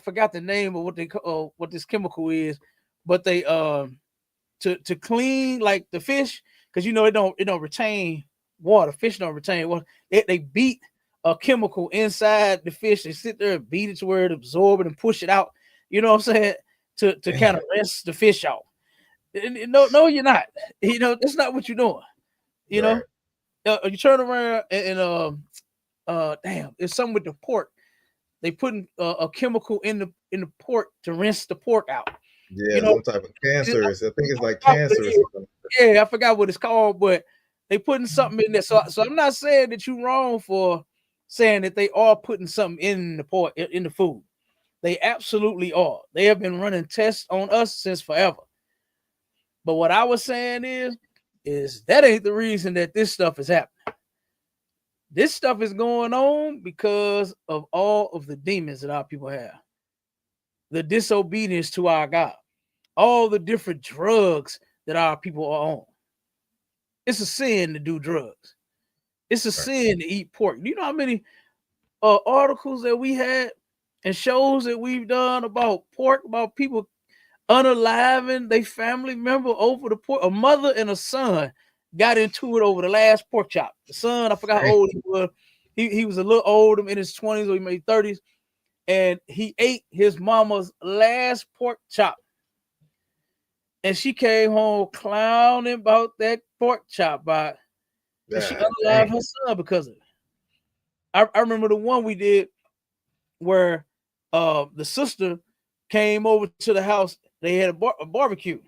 forgot the name of what they call what this chemical is, but they to clean like the fish, because you know it don't retain water. Fish don't retain water. They beat a chemical inside the fish. They sit there and beat it to where it absorb it and push it out. You know what I'm saying? To kind of rinse the fish out. No, you're not. You know, that's not what you're doing. You know, you turn around and damn, it's something with the pork. They putting a chemical in the pork to rinse the pork out. Yeah, you know, some type of cancer. I think it's like cancer or something. Yeah, I forgot what it's called, but they putting something in there. So I'm not saying that you're wrong for saying that they are putting something in the pork in the food. They absolutely are. They have been running tests on us since forever. But what I was saying is that ain't the reason that this stuff is happening. This stuff is going on because of all of the demons that our people have. The disobedience to our God. All the different drugs that our people are on. It's a sin to do drugs. It's a sin to eat pork. Do you know how many articles that we had and shows that we've done about pork, about people unaliving their family member over the pork? A mother and a son got into it over the last pork chop. The son, I forgot how old he was. He was a little older, in his 20s or maybe 30s, and he ate his mama's last pork chop. And she came home clowning about that pork chop, and she unalived her son because of it. I remember the one we did where the sister came over to the house. They had a barbecue,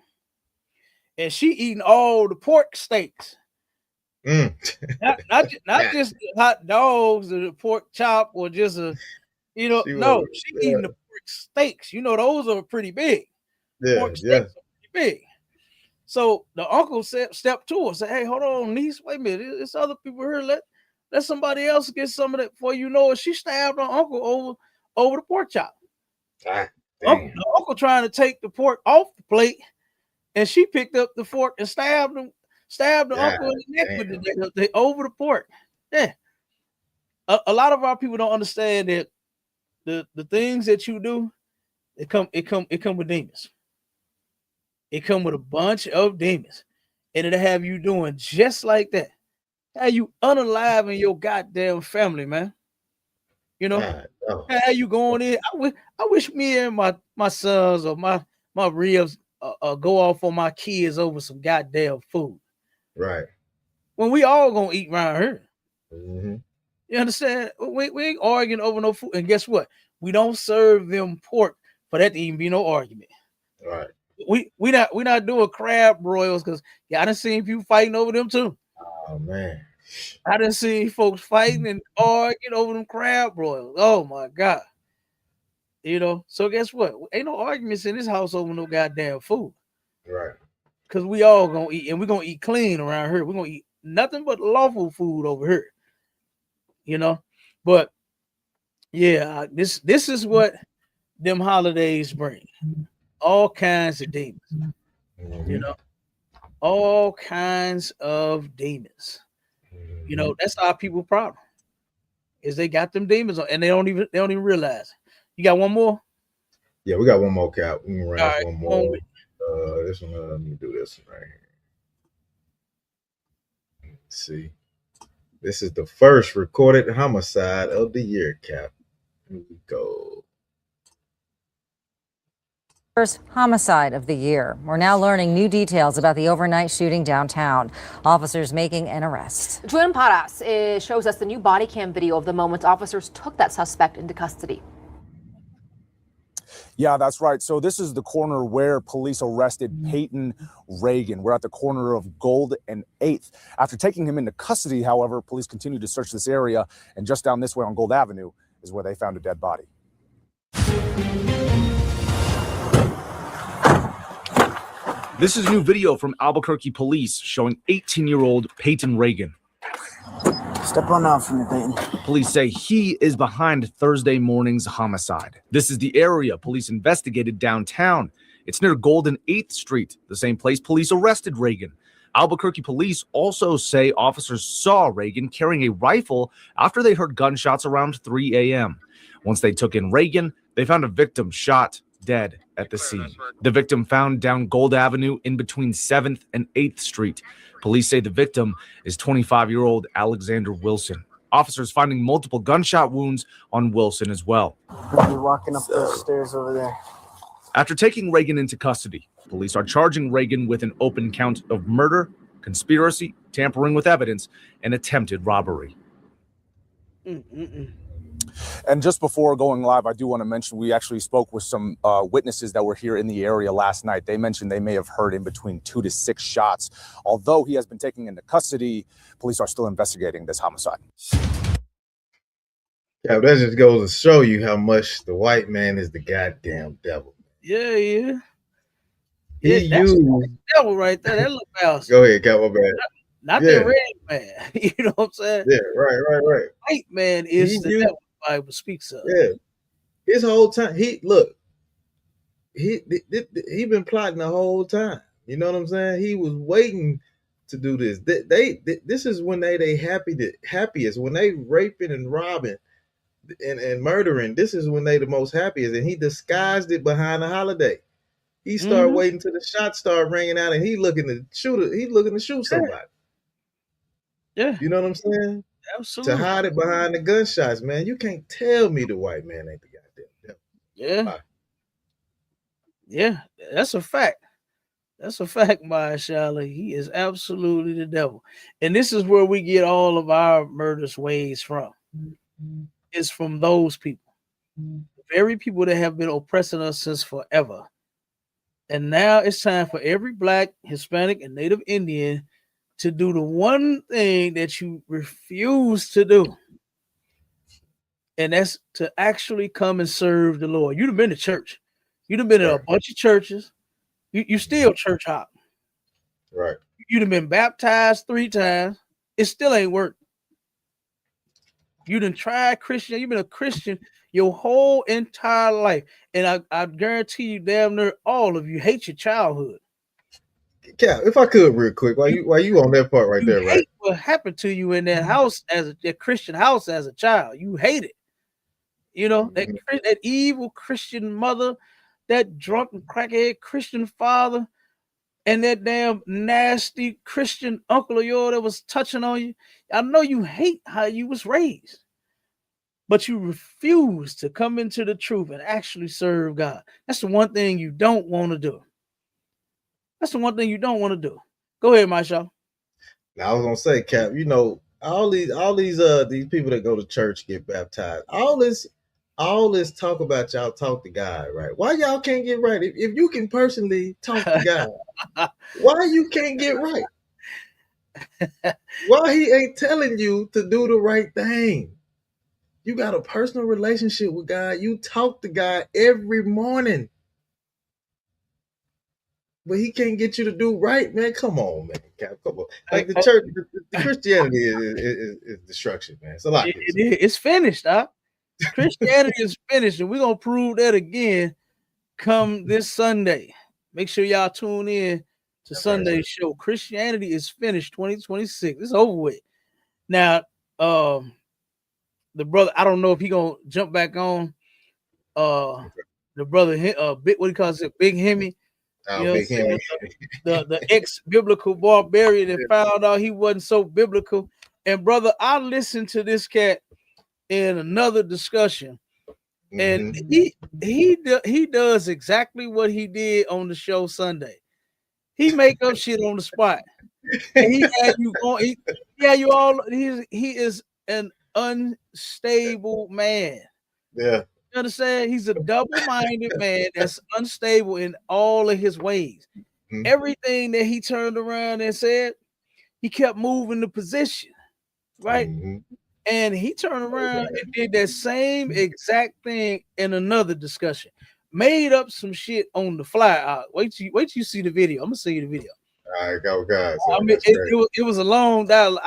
and she eating all the pork steaks. Not just the hot dogs or the pork chop or just she eating the pork steaks. You know, those are pretty big. Pork steaks are pretty big. So the uncle stepped to her, said, "Hey, hold on, niece. Wait a minute. There's other people here. Let somebody else get some of that before you know it." She stabbed her uncle over the pork chop. The uncle trying to take the pork off the plate, and she picked up the fork and stabbed the uncle in the neck with the over the pork. Yeah. a lot of our people don't understand that the things that you do, it come with demons. It come with a bunch of demons, and it'll have you doing just like that. Have you unaliving your goddamn family, man? You know, how you going in? I wish me and my sons or my ribs go off on my kids over some goddamn food. Right. When we all gonna eat around here. Mm-hmm. You understand? We ain't arguing over no food. And guess what? We don't serve them pork for that to even be no argument. Right. We not doing crab broils because I done seen people fighting over them too. Oh man. I done seen folks fighting and arguing over them crab broils. Oh my God. You know, so guess what? Ain't no arguments in this house over no goddamn food. Right. Because we all gonna eat, and we're gonna eat clean around here. We're gonna eat nothing but lawful food over here. You know, but yeah, this is what them holidays bring. All kinds of demons. You know, all kinds of demons. You know, that's our people's problem. Is they got them demons on, and they don't even realize it. You got one more? Yeah, we got one more, Cap. We can run All this right, one come on more. with This one, let me do this one right here. Let's see. This is the first recorded homicide of the year, Cap. Here we go. First homicide of the year. We're now learning new details about the overnight shooting downtown. Officers making an arrest. Julian Paras shows us the new body cam video of the moment officers took that suspect into custody. Yeah, that's right. So this is the corner where police arrested Peyton Reagan. We're at the corner of Gold and 8th. After taking him into custody, however, police continued to search this area, and just down this way on Gold Avenue is where they found a dead body. This is new video from Albuquerque police showing 18-year-old Peyton Reagan. Step on out from me, Peyton. Police say he is behind Thursday morning's homicide. This is the area police investigated downtown. It's near Golden 8th Street, the same place police arrested Reagan. Albuquerque police also say officers saw Reagan carrying a rifle after they heard gunshots around 3 a.m. Once they took in Reagan, they found a victim shot dead at the scene. The victim found down Gold Avenue in between 7th and 8th Street. Police say the victim is 25-year-old Alexander Wilson. Officers finding multiple gunshot wounds on Wilson as well. You're walking up those stairs over there. After taking Reagan into custody, police are charging Reagan with an open count of murder, conspiracy, tampering with evidence, and attempted robbery. And just before going live, I do want to mention we actually spoke with some witnesses that were here in the area last night. They mentioned they may have heard in between 2 to 6 shots. Although he has been taken into custody, police are still investigating this homicide. Yeah, that just goes to show you how much the white man is the goddamn devil. Yeah. He That's used. the devil right there. That little mouse. Go ahead, Cap. My bad. Not Yeah. the red man. You know what I'm saying? Yeah, right. White man is He the used- devil the Bible speaks of. Yeah, his whole time. He been plotting the whole time. You know what I'm saying? He was waiting to do this. This is when they happiest when they raping and robbing and murdering. This is when they the most happiest, and he disguised it behind the holiday. He started waiting till the shots start ringing out, and he looking to shoot somebody. Yeah, you know what I'm saying? Absolutely. To hide it behind the gunshots, man. You can't tell me the white man ain't the goddamn devil. Yeah. Yeah, that's a fact. That's a fact, Mahershala. He is absolutely the devil. And this is where we get all of our murderous ways from. It's from those people. The very people that have been oppressing us since forever. And now it's time for every Black, Hispanic, and Native Indian to do the one thing that you refuse to do. And that's to actually come and serve the Lord. You'd have been to church. You'd have been in a bunch of churches. You still church hop. Right. You'd have been baptized 3 times. It still ain't worked. You done tried Christian. You've been a Christian your whole entire life. And I guarantee you, damn near all of you hate your childhood. Cap, if I could real quick, while you on that part right there, right? Hate what happened to you in that house as a Christian house as a child. You hate it. You know, that evil Christian mother, that drunken crackhead Christian father, and that damn nasty Christian uncle of yours that was touching on you. I know you hate how you was raised, but you refuse to come into the truth and actually serve God. That's the one thing you don't want to do. That's the one thing you don't want to do. Go ahead, Marshawn. Now I was gonna say, Cap, you know, all these people that go to church get baptized. All this talk about y'all talk to God, right? Why y'all can't get right? If you can personally talk to God, why you can't get right? Why he ain't telling you to do the right thing? You got a personal relationship with God. You talk to God every morning. But he can't get you to do right, man. Come on, man. Cap, come on. Like the church, the Christianity is destruction, man. It's a lot. It's finished, huh? Christianity is finished, and we're gonna prove that again come this Sunday. Make sure y'all tune in to Sunday's show. Christianity is finished 2026. It's over with. Now, the brother, I don't know if he gonna jump back on. The brother, what do you call it? Big Hemi. You know, the ex-biblical barbarian that found out he wasn't so biblical. And brother, I listened to this cat in another discussion, and he does exactly what he did on the show Sunday. He make up shit on the spot. And he had you on. He is an unstable man. Yeah. You understand? He's a double-minded man that's unstable in all of his ways. Everything that he turned around and said, he kept moving the position, right? And he turned around and did that same exact thing in another discussion. Made up some shit on the fly. Wait till you see the video. I'm gonna see you the video. All right, go guys. I mean, it was a long dialogue.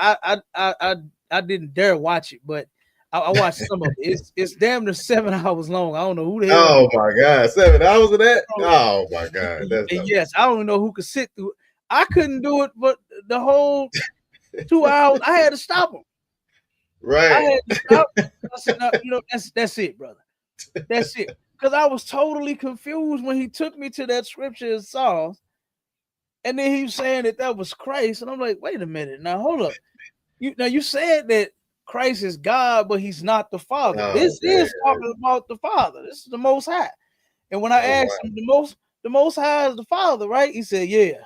I didn't dare watch it, but I watched some of it. It's damn near 7 hours long. I don't know who the hell. Oh my God, 7 hours of that? Oh my God. Yes, I don't know who could sit through. I couldn't do it, but the whole 2 hours, I had to stop him. Right. I had to stop him. I said, no, you know, that's it, brother. That's it. Because I was totally confused when he took me to that scripture in Psalms, and then he was saying that was Christ, and I'm like, wait a minute, now hold up. You said that Christ is God, but he's not the Father. Oh, this is talking about the Father. This is the Most High. And when I asked him, the Most High is the Father, right? He said, yeah.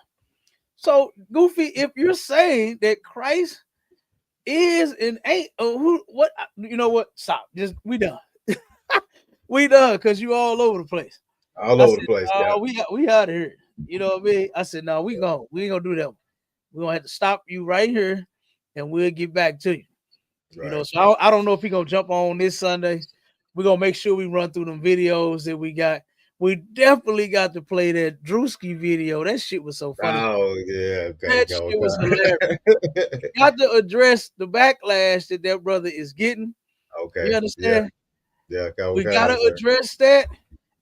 So, Goofy, if you're saying that Christ is and ain't, what? You know what? Stop. We done. We done because you all over the place. All over the place. Yeah. We out of here. You know what I mean? I said, no, we ain't gonna do that. We're gonna have to stop you right here, and we'll get back to you. Right. You know, so I don't know if he's gonna jump on this Sunday. We're gonna make sure we run through them videos that we got. We definitely got to play that Drewski video. That shit was so funny. Oh yeah, that shit was hilarious. Got to address the backlash that brother is getting. Okay, you understand? Yeah, we gotta address that.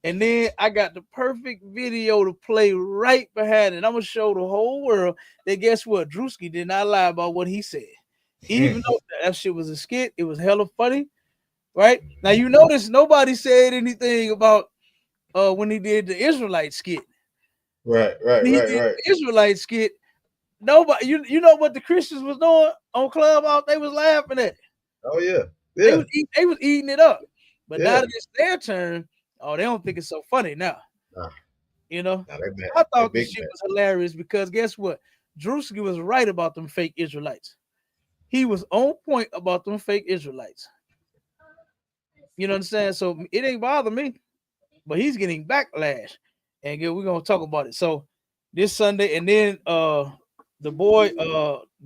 And then I got the perfect video to play right behind it. I'm gonna show the whole world that guess what? Drewski did not lie about what he said. Even though that shit was a skit, it was hella funny, right? Now you notice nobody said anything about when he did the Israelite skit. Right. The Israelite skit. Nobody, you know what the Christians was doing on Clubhouse? They was laughing at it. Oh yeah. They was eating it up. But now that it's their turn, they don't think it's so funny now. You know, I thought this shit was hilarious because guess what? Drewski was right about them fake Israelites. He was on point about them fake Israelites. You know what I'm saying? So it ain't bother me, but he's getting backlash. And we're gonna talk about it. So this Sunday, and then the boy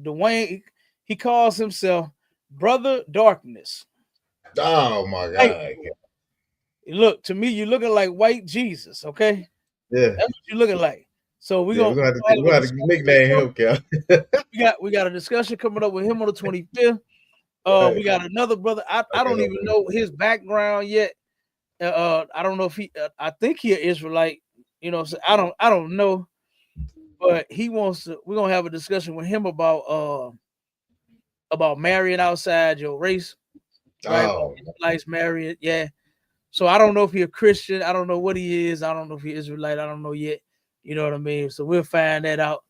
Dwayne, he calls himself Brother Darkness. Oh my God. Hey, look, to me, you're looking like white Jesus, okay? Yeah. That's what you're looking like. So we're gonna have to nickname him, Cal. we got a discussion coming up with him on the 25th. We got another brother. I don't even know his background yet. I don't know if I think he an Israelite, you know, so I don't know, but he wants to, we're gonna have a discussion with him about about marrying outside your race, right? Oh. Israelites marrying, yeah. So I don't know if he's a Christian. I don't know what he is. I don't know if he's Israelite. I don't know yet. You know what I mean? So we'll find that out.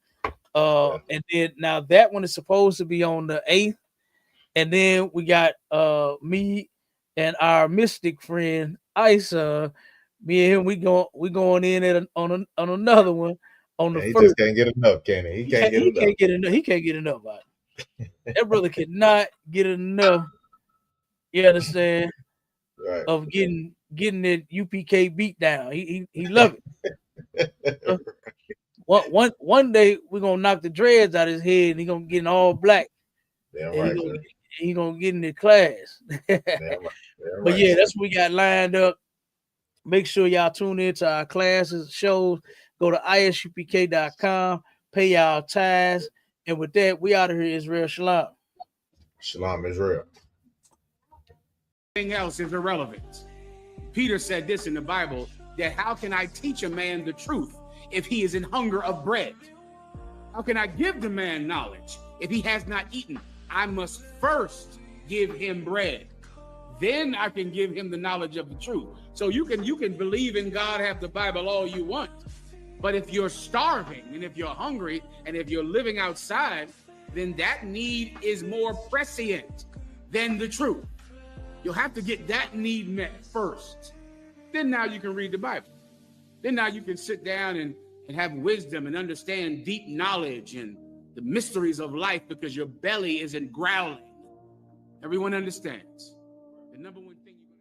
And then now that one is supposed to be on the 8th. And then we got me and our mystic friend Isa. Me and him, we going in on another one on the He 1st. just can't get enough, can he? He can't get enough. Can't get enough. He can't get enough out of it. That brother cannot get enough. You understand? Right. Of getting that UPK beat down. He love it. One day we're gonna knock the dreads out of his head and he's gonna get in all black. Damn and right. he gonna get in the class. Damn right. But yeah, that's what we got lined up. Make sure y'all tune into our classes, shows. Go to isupk.com, pay y'all tithes. And with that, we out of here, Israel. Shalom. Shalom, Israel. Everything else is irrelevant. Peter said this in the Bible, that how can I teach a man the truth if he is in hunger of bread? How can I give the man knowledge if he has not eaten? I must first give him bread. Then I can give him the knowledge of the truth. So you can believe in God, have the Bible all you want. But if you're starving and if you're hungry and if you're living outside, then that need is more prescient than the truth. You'll have to get that need met first. Then now you can read the Bible. Then now you can sit down and have wisdom and understand deep knowledge and the mysteries of life because your belly isn't growling. Everyone understands. The number one thing you